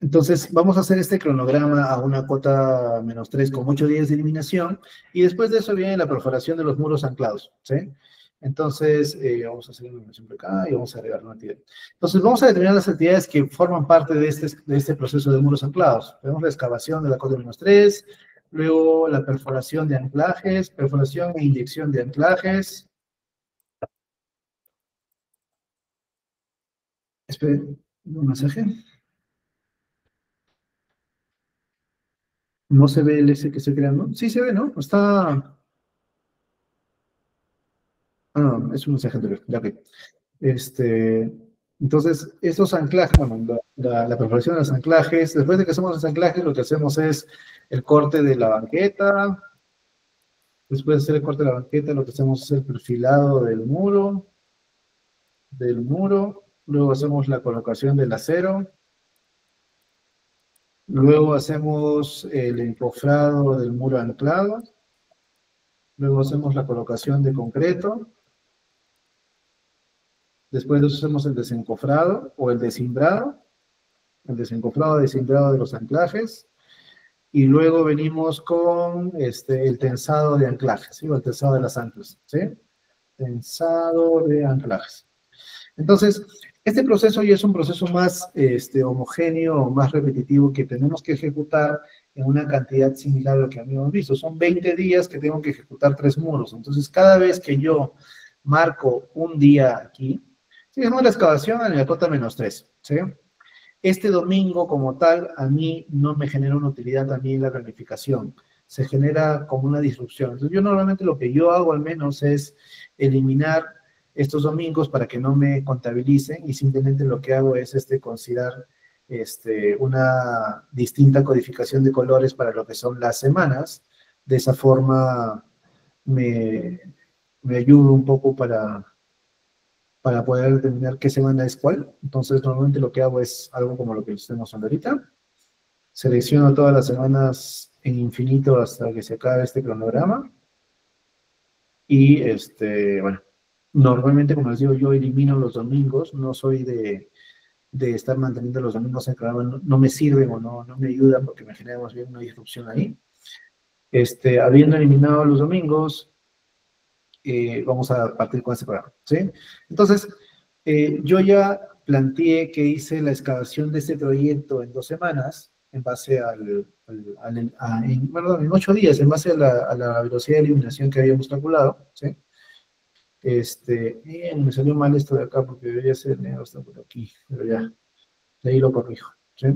Entonces, vamos a hacer este cronograma a una cota -3 con 8 días de eliminación, y después de eso viene la perforación de los muros anclados, ¿sí? Entonces, vamos a hacer una eliminación por acá y vamos a agregar una actividad. Entonces, vamos a determinar las actividades que forman parte de este proceso de muros anclados. Tenemos la excavación de la cota -3, luego la perforación de anclajes, perforación e inyección de anclajes. Esperen, un mensaje. ¿No se ve el S que estoy creando? Sí se ve, ¿no? Está... Ah, no, es un mensaje anterior, ya que. Entonces, estos anclajes, bueno, la perforación de los anclajes, después de que hacemos los anclajes, lo que hacemos es el corte de la banqueta. Después de hacer el corte de la banqueta, lo que hacemos es el perfilado del muro. Luego hacemos la colocación del acero. Luego hacemos el encofrado del muro anclado. Luego hacemos la colocación de concreto. Después de eso hacemos el desencofrado o el desimbrado. El desimbrado de los anclajes. Y luego venimos con el tensado de anclajes, ¿sí? O el tensado de las anclas, ¿sí? Tensado de anclajes. Entonces, este proceso ya es un proceso más homogéneo, más repetitivo, que tenemos que ejecutar en una cantidad similar a lo que habíamos visto. Son 20 días que tengo que ejecutar 3 muros. Entonces, cada vez que yo marco un día aquí, sigamos la excavación en la cota -3, ¿sí? Este domingo, como tal, a mí no me genera una utilidad también la planificación. Se genera como una disrupción. Entonces, yo normalmente lo que yo hago al menos es eliminar estos domingos para que no me contabilicen, y simplemente lo que hago es considerar una distinta codificación de colores para lo que son las semanas. De esa forma me ayuda un poco para poder determinar qué semana es cuál. Entonces, normalmente lo que hago es algo como lo que les estoy mostrando ahorita. Selecciono todas las semanas en infinito hasta que se acabe este cronograma. Y, bueno, normalmente, como les digo, yo elimino los domingos. No soy de de estar manteniendo los domingos encargados no me sirven o no me ayudan porque me genera más bien una disrupción ahí. Habiendo eliminado los domingos, vamos a partir con este programa, ¿sí? Entonces, yo ya planteé que hice la excavación de este proyecto en 2 semanas, en base en 8 días, en base a la velocidad de eliminación que habíamos calculado, ¿sí? Me salió mal esto de acá porque debería ser negro, está por aquí, pero ya, de ahí lo corrijo, ¿sí?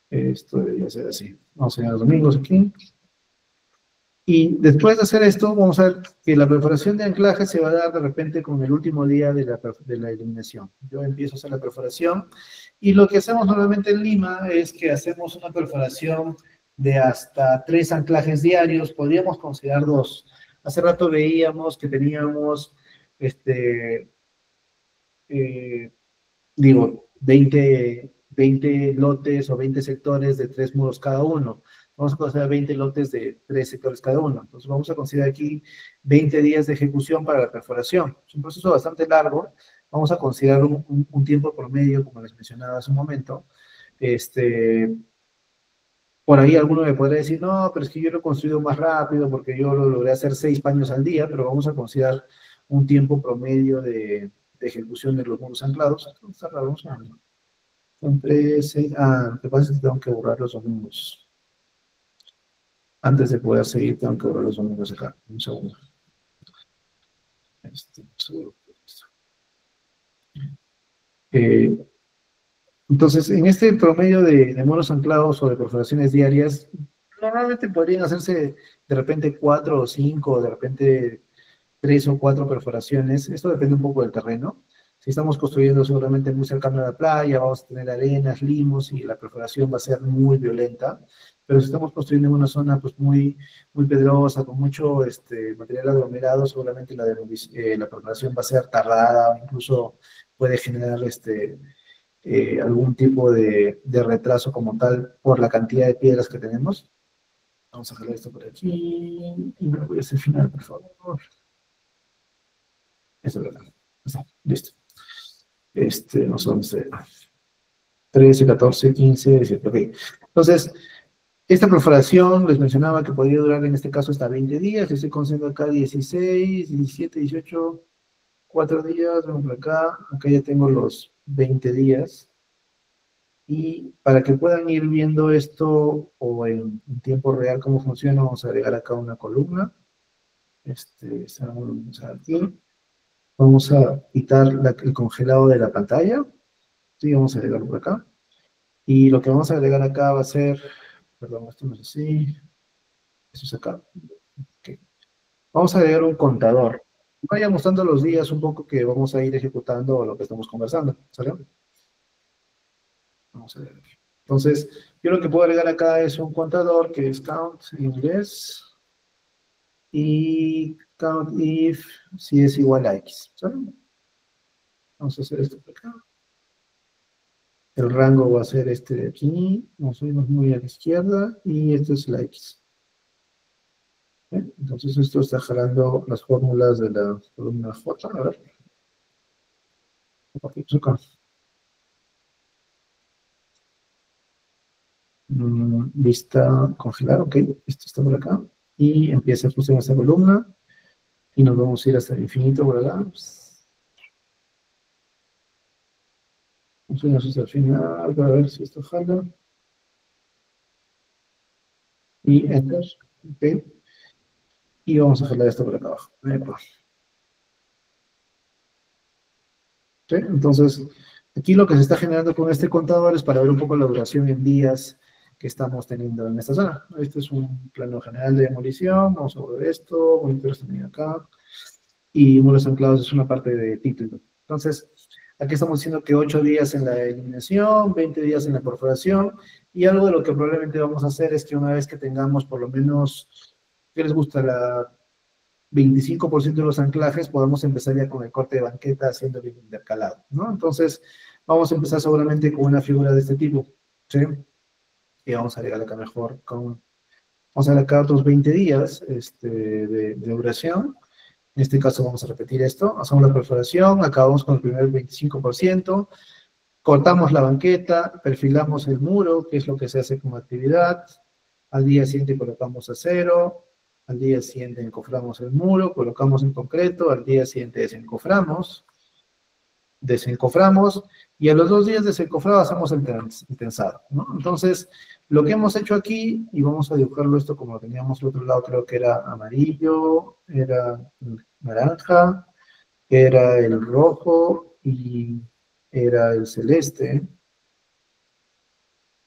Esto debería ser así. Vamos a ir a los domingos aquí. Y después de hacer esto, vamos a ver que la perforación de anclaje se va a dar de repente con el último día de la eliminación. Yo empiezo a hacer la perforación y lo que hacemos normalmente en Lima es que hacemos una perforación de hasta 3 anclajes diarios, podríamos considerar 2. Hace rato veíamos que teníamos, 20 lotes o 20 sectores de 3 muros cada uno. Vamos a considerar 20 lotes de 3 sectores cada uno. Entonces vamos a considerar aquí 20 días de ejecución para la perforación. Es un proceso bastante largo. Vamos a considerar un tiempo promedio, como les mencionaba hace un momento. Por ahí alguno me podría decir, no, pero es que yo lo he construido más rápido porque yo lo logré hacer 6 paños al día, pero vamos a considerar un tiempo promedio de ejecución de los muros anclados. Entonces, vamos a ver. Son 13. Lo que pasa es que tengo que borrar los domingos. Antes de poder seguir, tengo que borrar los domingos acá. Un segundo. Entonces, en este promedio de muros anclados o de perforaciones diarias, normalmente podrían hacerse de repente 4 o 5, de repente 3 o 4 perforaciones. Esto depende un poco del terreno. Si estamos construyendo seguramente muy cercano a la playa, vamos a tener arenas, limos y la perforación va a ser muy violenta. Pero si estamos construyendo en una zona pues muy pedrosa, con mucho material aglomerado, seguramente la perforación va a ser tardada, incluso puede generar algún tipo de retraso como tal por la cantidad de piedras que tenemos. Vamos a jalar esto por aquí y me voy a hacer final, por favor. Eso es verdad. Listo. No son 13, 14, 15, 17. Ok. Entonces, esta perforación les mencionaba que podría durar en este caso hasta 20 días. Estoy considerando acá 16, 17, 18, 4 días. Vamos por acá. Acá ya tengo los 20 días. Y para que puedan ir viendo esto o en tiempo real cómo funciona, vamos a agregar acá una columna. Vamos a aquí. Vamos a quitar el congelado de la pantalla. Sí, vamos a agregarlo por acá. Y lo que vamos a agregar acá va a ser, perdón, esto no es así. Eso es acá. Okay. Vamos a agregar un contador. Vaya mostrando los días un poco que vamos a ir ejecutando lo que estamos conversando. ¿Sale? Vamos a ver aquí. Entonces, yo lo que puedo agregar acá es un contador que es count en inglés. Y count if si es igual a X. ¿Sale? Vamos a hacer esto por acá. El rango va a ser este de aquí. Nos subimos muy a la izquierda. Y esto es la X. ¿Bien? Entonces esto está jalando las fórmulas de la columna J. A ver. Acá. Vista congelar. Ok. Esto está por acá. Y empieza justo en esta columna. Y nos vamos a ir hasta el infinito por acá. Vamos a ir hasta el final para ver si esto jala. Y enter. Ok. Y vamos a jalar esto por acá abajo. ¿Sí? Entonces, aquí lo que se está generando con este contador es para ver un poco la duración en días que estamos teniendo en esta zona. Este es un plano general de demolición. Vamos a ver esto. Monitores también acá. Y muros anclados es una parte de título. Entonces, aquí estamos diciendo que 8 días en la eliminación, 20 días en la perforación, y algo de lo que probablemente vamos a hacer es que una vez que tengamos por lo menos, ¿qué les gusta? La 25% de los anclajes, podemos empezar ya con el corte de banqueta haciendo el intercalado, ¿no? Entonces, vamos a empezar seguramente con una figura de este tipo, ¿sí? Y vamos a agregar acá mejor vamos a agregar acá otros 20 días de duración. En este caso vamos a repetir esto, hacemos la perforación, acabamos con el primer 25%, cortamos la banqueta, perfilamos el muro, que es lo que se hace como actividad. Al día siguiente colocamos acero, al día siguiente encoframos el muro, colocamos en concreto, al día siguiente desencoframos, y a los 2 días de desencofrado hacemos el tensado, ¿no? Entonces, lo que hemos hecho aquí, y vamos a dibujarlo esto como lo teníamos al otro lado, creo que era amarillo, era naranja, era el rojo y era el celeste.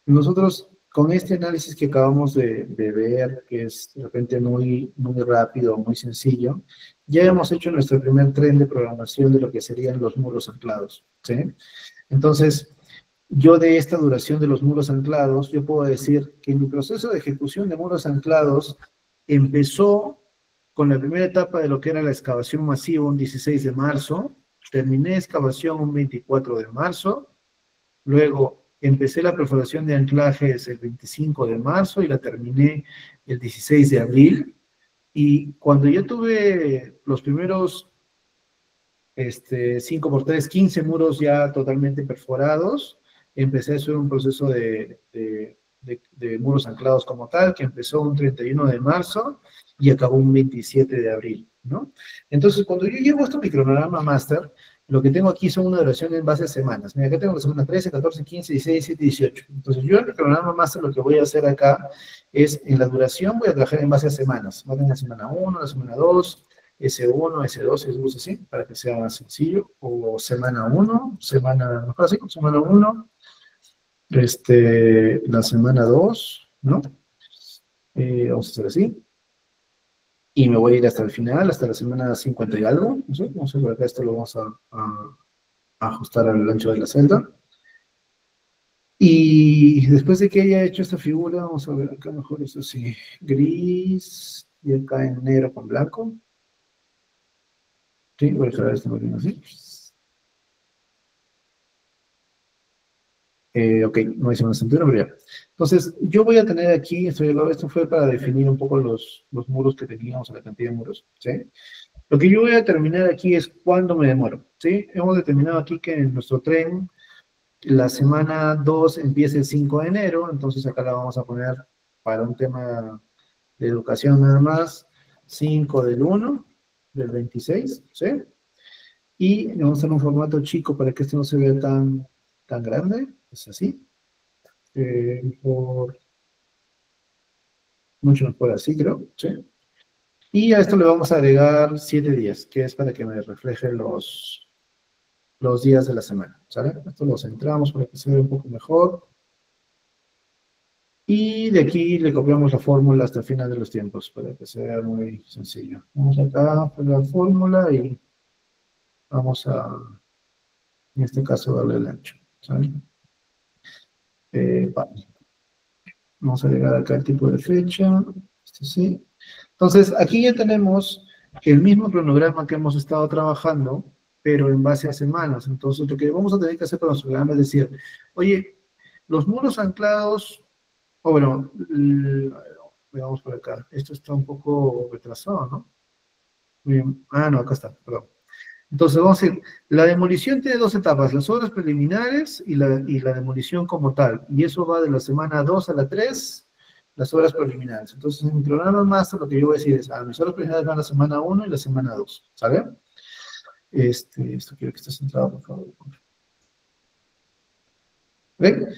Nosotros, con este análisis que acabamos de ver, que es de repente muy rápido, muy sencillo, ya hemos hecho nuestro primer tren de programación de lo que serían los muros anclados, ¿sí? Entonces, yo de esta duración de los muros anclados, yo puedo decir que mi proceso de ejecución de muros anclados empezó con la primera etapa de lo que era la excavación masiva un 16 de marzo, terminé excavación un 24 de marzo, luego empecé la perforación de anclajes el 25 de marzo y la terminé el 16 de abril, y cuando yo tuve los primeros 5×3, 15 muros ya totalmente perforados, empecé a hacer un proceso de muros anclados como tal, que empezó un 31 de marzo y acabó un 27 de abril, ¿no? Entonces, cuando yo llevo esto a mi cronograma master, lo que tengo aquí son una duración en base a semanas. Mira, acá tengo la semana 13, 14, 15, 16, 17, 18. Entonces, yo en mi cronograma master lo que voy a hacer acá es, en la duración voy a trabajar en base a semanas. Va a tener la semana 1, la semana 2, S1, S2, S2, así, para que sea más sencillo, o semana 1, mejor así, semana 1, la semana 2, ¿no? Vamos a hacer así, y me voy a ir hasta el final, hasta la semana 50 y algo, no sé, por acá esto lo vamos a ajustar al ancho de la celda, y después de que haya hecho esta figura, vamos a ver acá mejor esto así, gris, y acá en negro con blanco. Sí, voy a dejar esto más bien así. Ok, no hice una cintura, pero ya. Entonces, yo voy a tener aquí, esto fue para definir un poco los muros que teníamos, la cantidad de muros, ¿sí? Lo que yo voy a determinar aquí es cuándo me demoro, ¿sí? Hemos determinado aquí que en nuestro tren, la semana 2 empieza el 5 de enero, entonces acá la vamos a poner para un tema de educación nada más, 5 del 1, del 26, ¿sí? Y le vamos a dar un formato chico para que esto no se vea tan grande, es así. Mucho mejor así, creo, ¿sí? Y a esto le vamos a agregar 7 días, que es para que me refleje los días de la semana, ¿sale? Esto lo centramos para que se vea un poco mejor. Y de aquí le copiamos la fórmula hasta el final de los tiempos, para que se vea muy sencillo. Vamos acá a la fórmula y vamos a, en este caso, darle el ancho, ¿sale? Vamos a agregar acá el tipo de fecha, sí. Entonces, aquí ya tenemos el mismo cronograma que hemos estado trabajando, pero en base a semanas. Entonces, lo que vamos a tener que hacer con nuestro cronograma es decir, oye, los muros anclados, o bueno, veamos por acá, esto está un poco retrasado, ¿no? Bien. Ah, no, acá está, perdón. Entonces, vamos a decir, la demolición tiene 2 etapas, las obras preliminares y la demolición como tal. Y eso va de la semana 2 a la 3, las obras preliminares. Entonces, en mi cronograma master, lo que yo voy a decir es, mis obras preliminares van la semana 1 y la semana 2, ¿sale? Esto quiero que esté centrado, por favor. ¿Ven?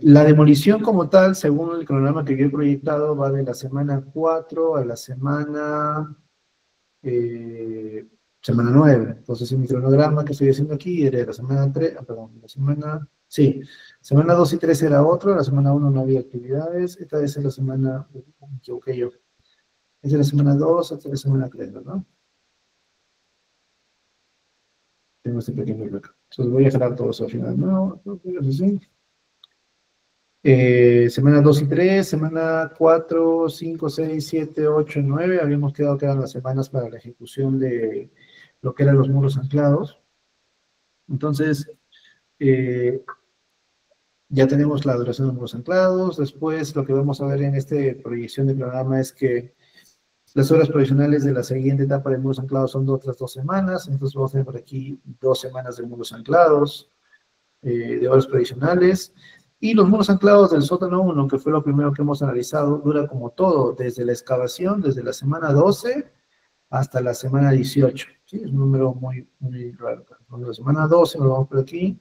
La demolición como tal, según el cronograma que yo he proyectado, va de la semana 4 a la semana 9. Entonces, en mi cronograma que estoy haciendo aquí era de la semana 3, semana 2 y 3 era otro, la semana 1 no había actividades, esta es la semana, me equivoqué yo, es de la semana 2 hasta la semana 3, ¿verdad? Tengo este pequeño hueco. Entonces voy a dejar todo eso al final, ¿no? Así. Semana 2 y 3, semana 4, 5, 6, 7, 8, 9, habíamos quedado que eran las semanas para la ejecución de lo que eran los muros anclados. Entonces, ya tenemos la duración de muros anclados. Después, lo que vamos a ver en esta proyección de programa es que las horas provisionales de la siguiente etapa de muros anclados son otras 2 semanas. Entonces, vamos a tener por aquí 2 semanas de muros anclados. de obras provisionales. Y los muros anclados del sótano 1, que fue lo primero que hemos analizado, dura como todo, desde la excavación, desde la semana 12 hasta la semana 18. ¿Sí? Es un número muy, muy raro. Desde la semana 12 nos vamos por aquí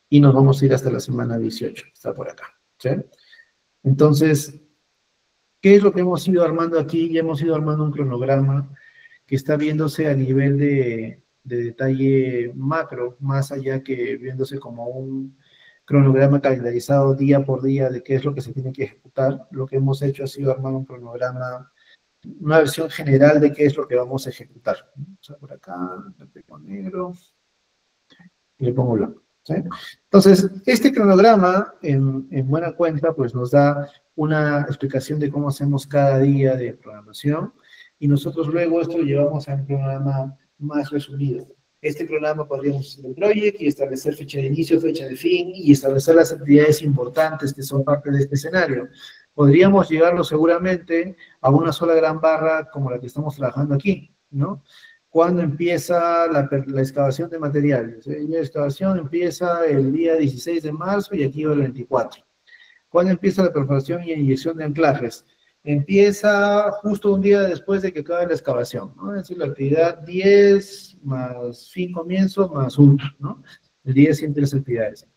y nos vamos a ir hasta la semana 18, está por acá. ¿Sí? Entonces, ¿qué es lo que hemos ido armando aquí? Ya hemos ido armando un cronograma que está viéndose a nivel de detalle macro, más allá que viéndose como un cronograma calendarizado día por día de qué es lo que se tiene que ejecutar. Lo que hemos hecho ha sido armar un cronograma, una versión general de qué es lo que vamos a ejecutar. O sea, por acá, le pego negro y le pongo blanco. ¿Sí? Entonces, este cronograma, en buena cuenta, pues nos da una explicación de cómo hacemos cada día de programación, y nosotros luego esto lo llevamos a un programa más resumido. Este programa podríamos hacer un project y establecer fecha de inicio, fecha de fin, y establecer las actividades importantes que son parte de este escenario. Podríamos llegarlo seguramente a una sola gran barra como la que estamos trabajando aquí, ¿no? ¿Cuándo empieza la excavación de materiales? La excavación empieza el día 16 de marzo y aquí va el 24. ¿Cuándo empieza la perforación y inyección de anclajes? Empieza justo un día después de que acabe la excavación, ¿no? Es decir, la actividad 10 más fin comienzo más 1, ¿no? El día siempre las actividades.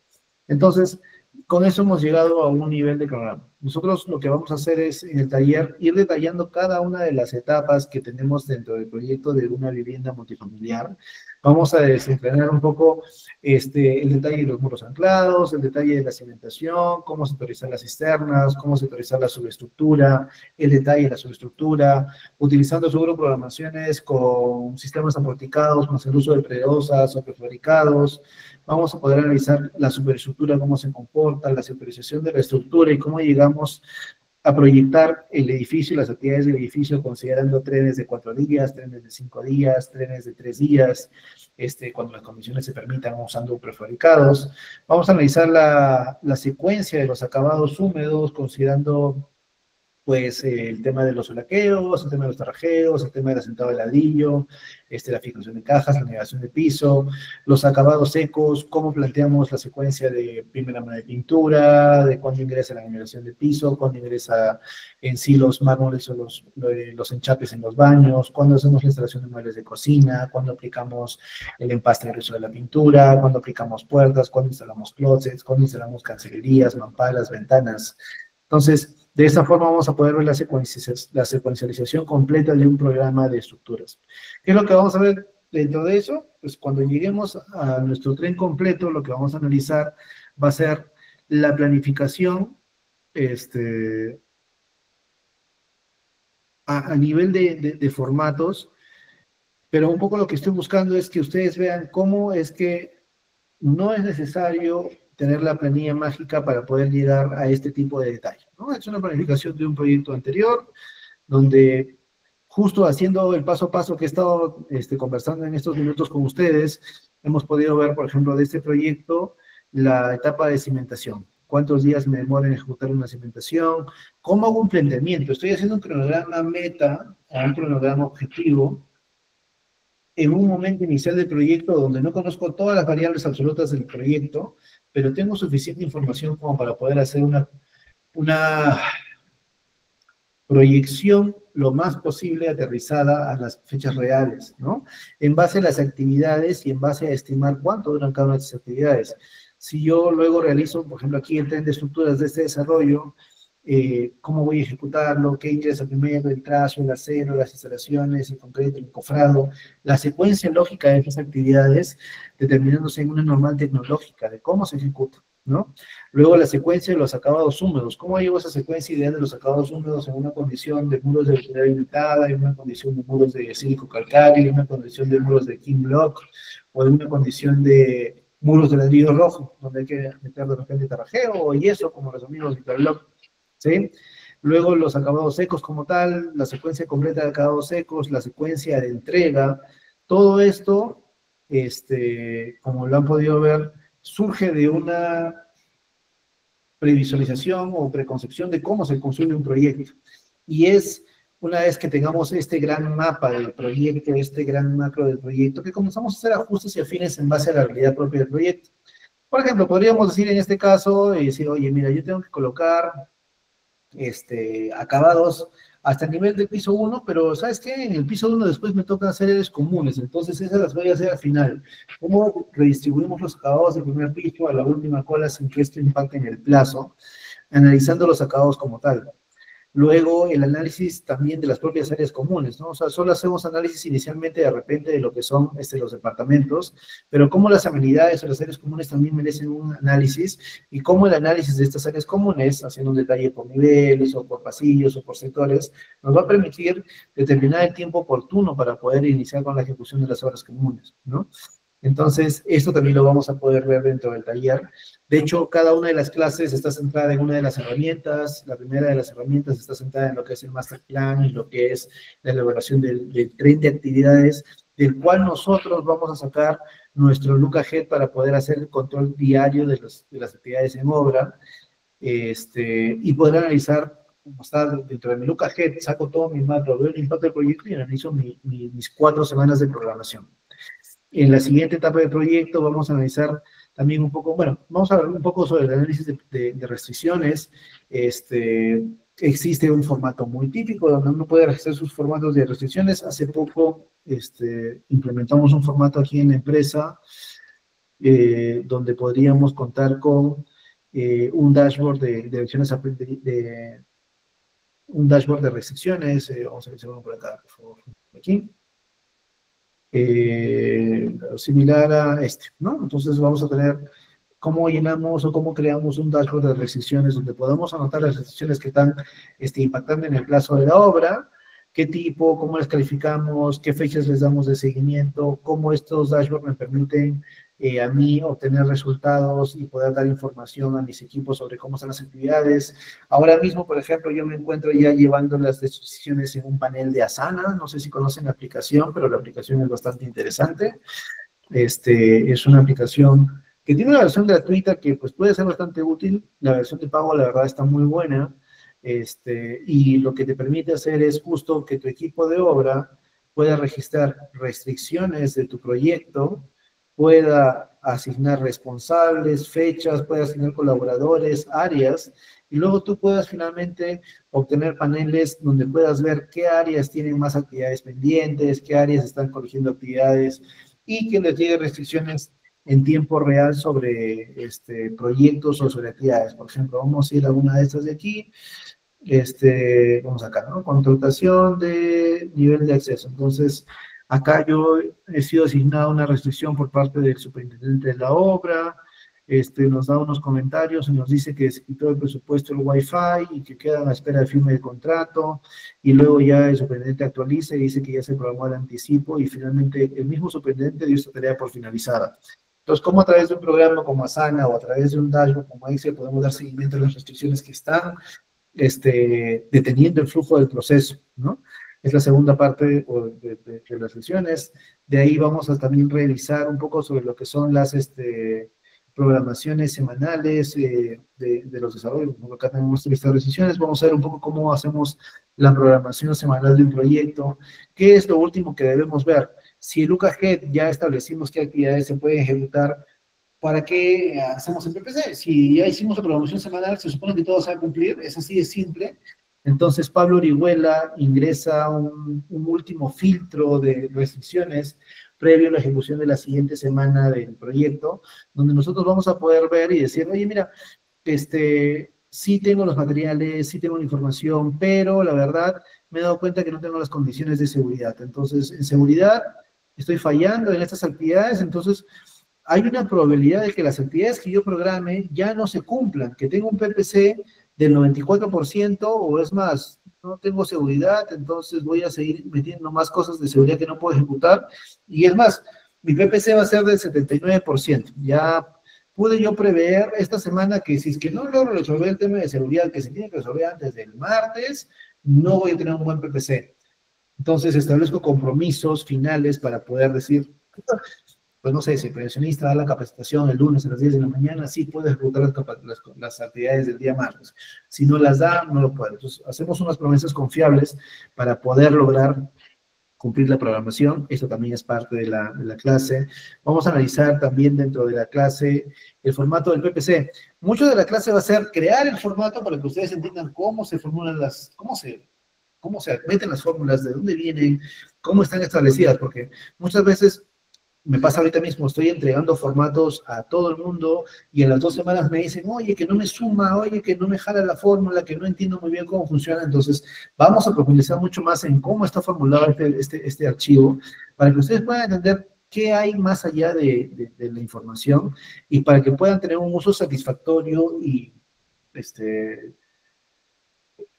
Entonces, con eso hemos llegado a un nivel de programa. Nosotros lo que vamos a hacer es, en el taller, ir detallando cada una de las etapas que tenemos dentro del proyecto de una vivienda multifamiliar. Vamos a desentrañar un poco el detalle de los muros anclados, el detalle de la cimentación, cómo sectorizar las cisternas, cómo sectorizar la subestructura, el detalle de la subestructura, utilizando seguro programaciones con sistemas amorticados, más el uso de predosas o prefabricados. Vamos a poder analizar la superestructura, cómo se comporta, la sectorización de la estructura y cómo llegamos a proyectar el edificio, las actividades del edificio, considerando trenes de 4 días, trenes de 5 días, trenes de 3 días, cuando las condiciones se permitan, usando prefabricados. Vamos a analizar la secuencia de los acabados húmedos, considerando pues el tema de los solaqueos, el tema de los tarrajeos, el tema del asentado de ladrillo, la fijación de cajas, la negación de piso, los acabados secos, cómo planteamos la secuencia de primera mano de pintura, de cuándo ingresa la generación de piso, cuándo ingresa en sí los mármoles o los enchapes en los baños, cuándo hacemos la instalación de muebles de cocina, cuándo aplicamos el empaste grueso de la pintura, cuándo aplicamos puertas, cuándo instalamos closets, cuándo instalamos cancelerías, mamparas, ventanas. Entonces, de esta forma vamos a poder ver la secuencialización completa de un programa de estructuras. ¿Qué es lo que vamos a ver dentro de eso? Pues cuando lleguemos a nuestro tren completo, lo que vamos a analizar va a ser la planificación a nivel de formatos, pero un poco lo que estoy buscando es que ustedes vean cómo es que no es necesario tener la planilla mágica para poder llegar a este tipo de detalle, ¿no? Es una planificación de un proyecto anterior, donde justo haciendo el paso a paso que he estado conversando en estos minutos con ustedes, hemos podido ver, por ejemplo, de este proyecto, la etapa de cimentación. ¿Cuántos días me demora en ejecutar una cimentación? ¿Cómo hago un planteamiento? Estoy haciendo un cronograma meta a un cronograma objetivo, en un momento inicial del proyecto donde no conozco todas las variables absolutas del proyecto, pero tengo suficiente información como para poder hacer una proyección lo más posible aterrizada a las fechas reales, ¿no? En base a las actividades y en base a estimar cuánto duran cada una de esas actividades. Si yo luego realizo, por ejemplo, aquí el tren de estructuras de este desarrollo, cómo voy a ejecutarlo, qué interesa primero, el trazo, el acero, las instalaciones, el concreto, el encofrado, la secuencia lógica de esas actividades, determinándose en una normal tecnológica de cómo se ejecuta, ¿no? Luego la secuencia de los acabados húmedos, cómo llevo esa secuencia ideal de los acabados húmedos en una condición de muros de velocidad limitada, en una condición de muros de sílico calcáreo, en una condición de muros de king block, o en una condición de muros de ladrillo rojo, donde hay que meter de repente tarrajeo o yeso, como los amigos de Interlock, ¿sí? Luego los acabados secos como tal, la secuencia completa de acabados secos, la secuencia de entrega, todo esto, como lo han podido ver, surge de una previsualización o preconcepción de cómo se construye un proyecto. Y es una vez que tengamos este gran mapa del proyecto, este gran macro del proyecto, que comenzamos a hacer ajustes y afines en base a la realidad propia del proyecto. Por ejemplo, podríamos decir en este caso, decir, oye, mira, yo tengo que colocar acabados hasta el nivel del piso 1, pero ¿sabes qué? En el piso 1 después me toca hacer áreas comunes, entonces esas las voy a hacer al final. ¿Cómo redistribuimos los acabados del primer piso a la última cola sin que esto impacte en el plazo? Analizando los acabados como tal. Luego, el análisis también de las propias áreas comunes, ¿no? O sea, solo hacemos análisis inicialmente de repente de lo que son los departamentos, pero cómo las amenidades o las áreas comunes también merecen un análisis y cómo el análisis de estas áreas comunes, haciendo un detalle por niveles o por pasillos o por sectores, nos va a permitir determinar el tiempo oportuno para poder iniciar con la ejecución de las obras comunes, ¿no? Entonces, esto también lo vamos a poder ver dentro del taller. De hecho, cada una de las clases está centrada en una de las herramientas. La primera de las herramientas está centrada en lo que es el master plan y lo que es la elaboración de tren de actividades, del cual nosotros vamos a sacar nuestro look ahead para poder hacer el control diario de las actividades en obra, y poder analizar como está dentro de mi look ahead, saco todo mi macro, veo el impacto del proyecto y analizo mis 4 semanas de programación. En la siguiente etapa del proyecto vamos a analizar también un poco, bueno, vamos a hablar un poco sobre el análisis de restricciones. Existe un formato muy típico donde uno puede registrar sus formatos de restricciones. Hace poco implementamos un formato aquí en la empresa donde podríamos contar con un dashboard un dashboard de restricciones. Vamos a ver si vamos por acá, por favor, aquí. Similar a ¿no? Entonces vamos a tener cómo llenamos o cómo creamos un dashboard de restricciones donde podamos anotar las restricciones que están impactando en el plazo de la obra, qué tipo, cómo las calificamos, qué fechas les damos de seguimiento, cómo estos dashboards me permiten a mí obtener resultados y poder dar información a mis equipos sobre cómo están las actividades. Ahora mismo, por ejemplo, yo me encuentro ya llevando las decisiones en un panel de Asana. No sé si conocen la aplicación, pero la aplicación es bastante interesante. Es una aplicación que tiene una versión gratuita que pues puede ser bastante útil. La versión de pago, la verdad, está muy buena. Y lo que te permite hacer es justo que tu equipo de obra pueda registrar restricciones de tu proyecto, pueda asignar responsables, fechas, pueda asignar colaboradores, áreas, y luego tú puedas finalmente obtener paneles donde puedas ver qué áreas tienen más actividades pendientes, qué áreas están corrigiendo actividades, y que les llegue restricciones en tiempo real sobre proyectos o sobre actividades. Por ejemplo, vamos a ir a una de estas de aquí. Vamos acá, ¿no? Contratación de nivel de acceso. Entonces, acá yo he sido asignado una restricción por parte del superintendente de la obra. Nos da unos comentarios y nos dice que se quitó el presupuesto el Wi-Fi y que queda a la espera de firme de contrato, y luego ya el superintendente actualiza y dice que ya se programó el anticipo, y finalmente el mismo superintendente dio esta tarea por finalizada. Entonces, ¿cómo a través de un programa como Asana o a través de un dashboard como Excel podemos dar seguimiento a las restricciones que están deteniendo el flujo del proceso, ¿no? Es la segunda parte de las sesiones. De ahí vamos a también revisar un poco sobre lo que son las programaciones semanales de los desarrollos. Acá tenemos listas de sesiones. Vamos a ver un poco cómo hacemos la programación semanal de un proyecto. ¿Qué es lo último que debemos ver? Si el UCAGED ya establecimos qué actividades se pueden ejecutar, ¿para qué hacemos el PPC? Si ya hicimos la programación semanal, se supone que todo se va a cumplir, es así de simple. Entonces, Pablo Orihuela ingresa un último filtro de restricciones previo a la ejecución de la siguiente semana del proyecto, donde nosotros vamos a poder ver y decir, oye, mira, sí tengo los materiales, sí tengo la información, pero la verdad me he dado cuenta que no tengo las condiciones de seguridad. Entonces, en seguridad estoy fallando en estas actividades, entonces hay una probabilidad de que las actividades que yo programe ya no se cumplan, que tengo un PPC del 94%, o es más, no tengo seguridad, entonces voy a seguir metiendo más cosas de seguridad que no puedo ejecutar, y es más, mi PPC va a ser del 79%. Ya pude yo prever esta semana que si es que no logro resolver el tema de seguridad que se tiene que resolver antes del martes, no voy a tener un buen PPC. Entonces establezco compromisos finales para poder decir, pues no sé, si el prevencionista da la capacitación el lunes a las 10 de la mañana, sí puede ejecutar las actividades del día martes. Si no las da, no lo puede. Entonces, hacemos unas promesas confiables para poder lograr cumplir la programación. Esto también es parte de la clase. Vamos a analizar también dentro de la clase el formato del PPC. Mucho de la clase va a ser crear el formato para que ustedes entiendan cómo se formulan cómo se meten las fórmulas, de dónde vienen, cómo están establecidas, porque muchas veces me pasa ahorita mismo, estoy entregando formatos a todo el mundo y en las 2 semanas me dicen, oye, que no me suma, oye, que no me jala la fórmula, que no entiendo muy bien cómo funciona. Entonces, vamos a profundizar mucho más en cómo está formulado este archivo para que ustedes puedan entender qué hay más allá de la información y para que puedan tener un uso satisfactorio y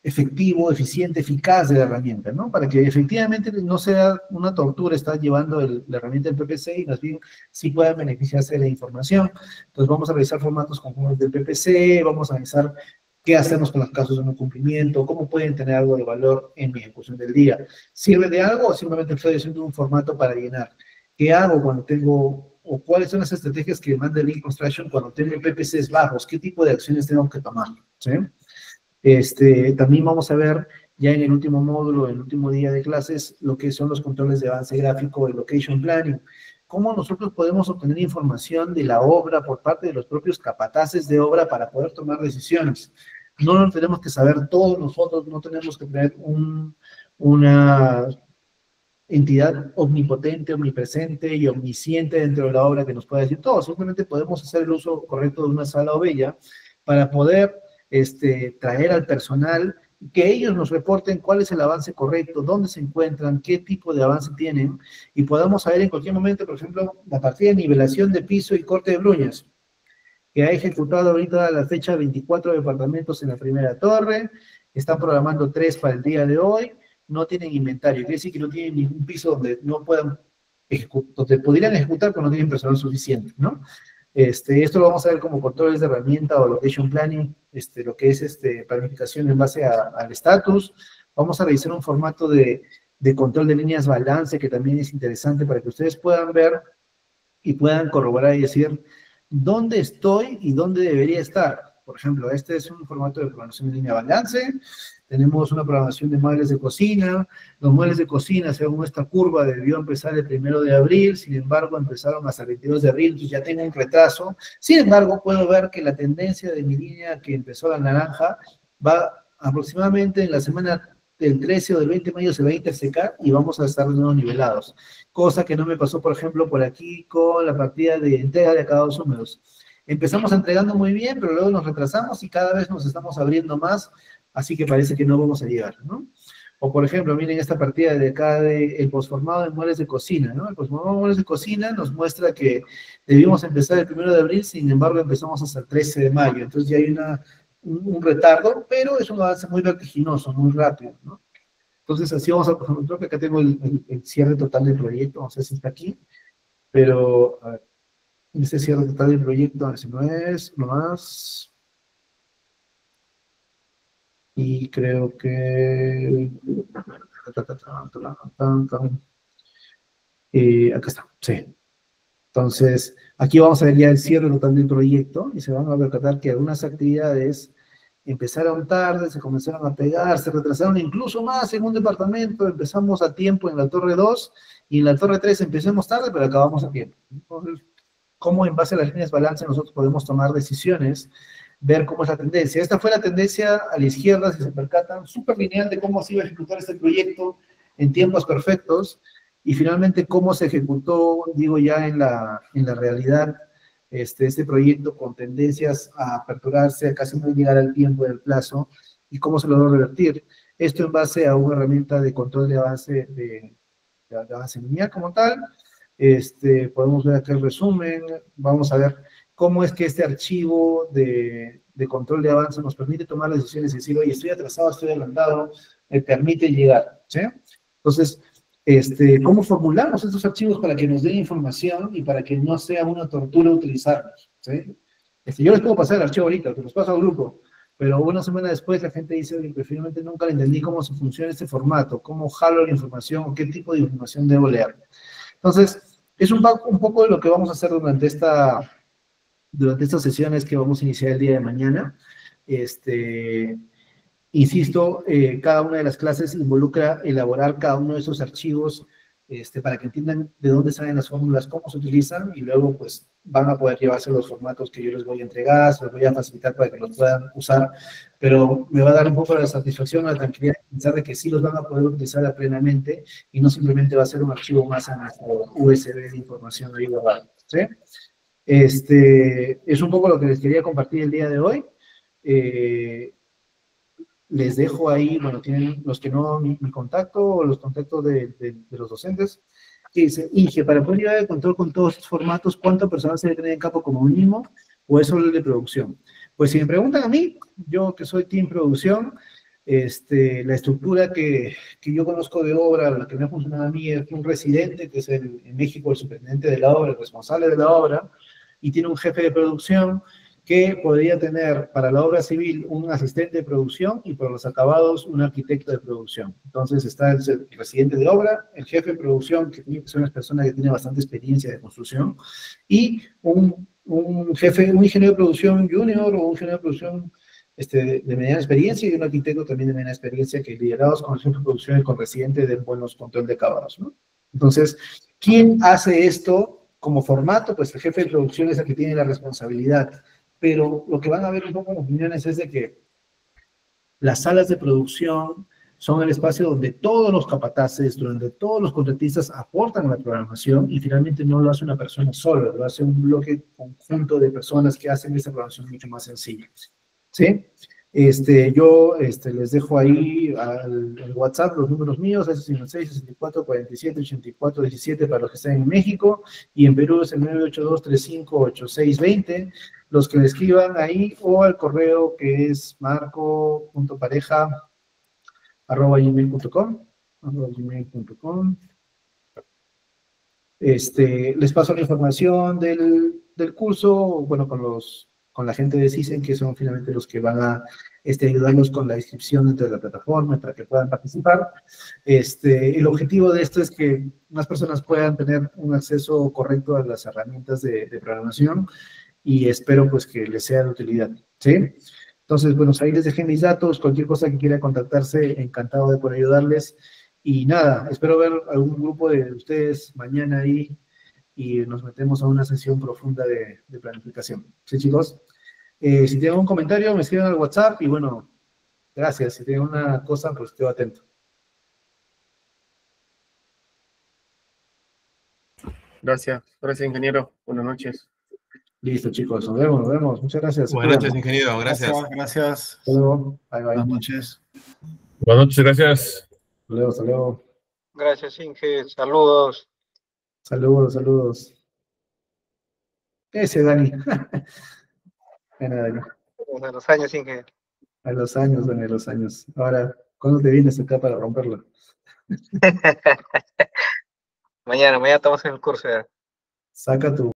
efectivo, eficiente, eficaz de la herramienta, ¿no? Para que efectivamente no sea una tortura estar llevando la herramienta del PPC y más bien sí puedan beneficiarse de la información. Entonces vamos a revisar formatos conjuntos del PPC, vamos a analizar qué hacemos con los casos de no cumplimiento, cómo pueden tener algo de valor en mi ejecución del día. ¿Sirve de algo o simplemente estoy haciendo un formato para llenar? ¿Qué hago cuando tengo, o cuáles son las estrategias que manda el Lean Construction cuando tengo PPCs bajos? ¿Qué tipo de acciones tengo que tomar? ¿Sí? También vamos a ver ya en el último módulo, en el último día de clases, lo que son los controles de avance gráfico, el location planning. Cómo nosotros podemos obtener información de la obra por parte de los propios capataces de obra para poder tomar decisiones. No lo tenemos que saber todos nosotros, no tenemos que tener una entidad omnipotente, omnipresente y omnisciente dentro de la obra que nos pueda decir todo. Simplemente podemos hacer el uso correcto de una sala o bella para poder traer al personal, que ellos nos reporten cuál es el avance correcto, dónde se encuentran, qué tipo de avance tienen, y podamos saber en cualquier momento, por ejemplo, la partida de nivelación de piso y corte de bruñas, que ha ejecutado ahorita a la fecha 24 departamentos en la primera torre, están programando 3 para el día de hoy, no tienen inventario, quiere decir que no tienen ningún piso donde no puedan donde podrían ejecutar, pero no tienen personal suficiente, ¿no? Esto lo vamos a ver como controles de herramienta o location planning, lo que es planificación en base al estatus. Vamos a revisar un formato de control de líneas balance que también es interesante para que ustedes puedan ver y puedan corroborar y decir dónde estoy y dónde debería estar. Por ejemplo, este es un formato de programación de línea balance. Tenemos una programación de muebles de cocina. Los muebles de cocina, según esta curva, debió empezar el 1 de abril, sin embargo, empezaron hasta el 22 de abril, entonces ya tengo un retraso. Sin embargo, puedo ver que la tendencia de mi línea que empezó la naranja va aproximadamente en la semana del 13 o del 20 de mayo se va a intersecar y vamos a estar de nuevo nivelados. Cosa que no me pasó, por ejemplo, por aquí con la partida de entrega de acabados húmedos. Empezamos entregando muy bien, pero luego nos retrasamos y cada vez nos estamos abriendo más, así que parece que no vamos a llegar, ¿no? O por ejemplo, miren esta partida de acá el posformado de muebles de cocina, ¿no? El posformado de muebles de cocina nos muestra que debimos empezar el 1 de abril, sin embargo empezamos hasta el 13 de mayo, entonces ya hay un retardo, pero es un avance muy vertiginoso, muy rápido, ¿no? Entonces así vamos a, por ejemplo, creo que acá tengo el cierre total del proyecto, no sé si está aquí, pero a ver, este cierre total del proyecto, a ver si no es, lo más... Y creo que... acá está, sí. Entonces, aquí vamos a ver ya el cierre total del proyecto y se van a percatar que algunas actividades empezaron tarde, se comenzaron a pegar, se retrasaron incluso más en un departamento, empezamos a tiempo en la torre 2 y en la torre 3 empecemos tarde, pero acabamos a tiempo. Entonces, cómo en base a las líneas balance nosotros podemos tomar decisiones, ver cómo es la tendencia. Esta fue la tendencia a la izquierda, si se percatan, súper lineal de cómo se iba a ejecutar este proyecto en tiempos perfectos, y finalmente cómo se ejecutó, digo ya en la realidad, este proyecto con tendencias a aperturarse, a casi no llegar al tiempo del plazo, y cómo se logró revertir. Esto en base a una herramienta de control de avance, de avance lineal como tal. Podemos ver acá el resumen, vamos a ver cómo es que este archivo de control de avance nos permite tomar las decisiones y decir, oye, estoy atrasado, estoy adelantado, me permite llegar, ¿sí? Entonces, ¿cómo formulamos estos archivos para que nos den información y para que no sea una tortura utilizarlos? ¿Sí? Yo les puedo pasar el archivo ahorita, que los paso al grupo, pero una semana después la gente dice, oye, preferiblemente nunca le entendí cómo se funciona este formato, cómo jalo la información o qué tipo de información debo leer. Entonces, Es un poco de lo que vamos a hacer durante estas sesiones que vamos a iniciar el día de mañana. Insisto, cada una de las clases involucra elaborar cada uno de esos archivos para que entiendan de dónde salen las fórmulas, cómo se utilizan, y luego pues van a poder llevarse los formatos que yo les voy a entregar, se los voy a facilitar para que los puedan usar, pero me va a dar un poco la satisfacción, la tranquilidad de pensar de que sí los van a poder utilizar plenamente y no simplemente va a ser un archivo más en nuestro USB de información ahí guardado, ¿sí? Es un poco lo que les quería compartir el día de hoy. Les dejo ahí, bueno, tienen los que no mi contacto o los contactos de los docentes. Que dice, Inge, para poder llevar el control con todos estos formatos, ¿cuántas personas se debe tener en campo como mínimo o es solo el de producción? Pues si me preguntan a mí, yo que soy team producción, la estructura que yo conozco de obra, la que me ha funcionado a mí es un residente, que es en México el superintendente de la obra, el responsable de la obra, y tiene un jefe de producción, que podría tener para la obra civil un asistente de producción y para los acabados un arquitecto de producción. Entonces está el residente de obra, el jefe de producción, que tiene que ser una persona que tiene bastante experiencia de construcción, y un ingeniero de producción junior o un ingeniero de producción de mediana experiencia y un arquitecto también de mediana experiencia que liderados con el jefe de producción y con residente de buenos control de acabados, ¿no? Entonces, ¿quién hace esto como formato? Pues el jefe de producción es el que tiene la responsabilidad. Pero lo que van a ver un poco en las opiniones es de que las salas de producción son el espacio donde todos los capataces, donde todos los contratistas aportan a la programación y finalmente no lo hace una persona sola, lo hace un bloque conjunto de personas que hacen esta programación mucho más sencilla. ¿Sí? Yo les dejo ahí al WhatsApp los números míos, es 6 64 47 84 17 para los que están en México, y en Perú es el 982 35 8620. Los que me escriban ahí o al correo que es marco.pareja@gmail.com. Les paso la información del curso, bueno, con la gente de CISEN, que son finalmente los que van a ayudarnos con la inscripción dentro de la plataforma para que puedan participar. El objetivo de esto es que más personas puedan tener un acceso correcto a las herramientas de programación, y espero pues que les sea de utilidad, ¿sí? Entonces, bueno, ahí les dejé mis datos, cualquier cosa que quiera contactarse, encantado de poder ayudarles. Y nada, espero ver algún grupo de ustedes mañana ahí y nos metemos a una sesión profunda de planificación. ¿Sí, chicos? Si tienen un comentario, me escriben al WhatsApp y bueno, gracias. Si tienen una cosa, pues quedo atento. Gracias, ingeniero. Buenas noches. Listo, chicos, nos vemos, nos vemos. Muchas gracias. Buenas noches, ingeniero, gracias. Gracias. Hasta luego. Bye, bye. Buenas noches. Buenas noches, gracias. Hasta luego, hasta luego. Gracias, Inge. Saludos. Saludos, saludos. Ese Dani. Bueno, Dani. A los años, Inge. A los años, Dani, a los años. Ahora, ¿cuándo te vienes acá para romperlo? Mañana estamos en el curso ya. Saca tu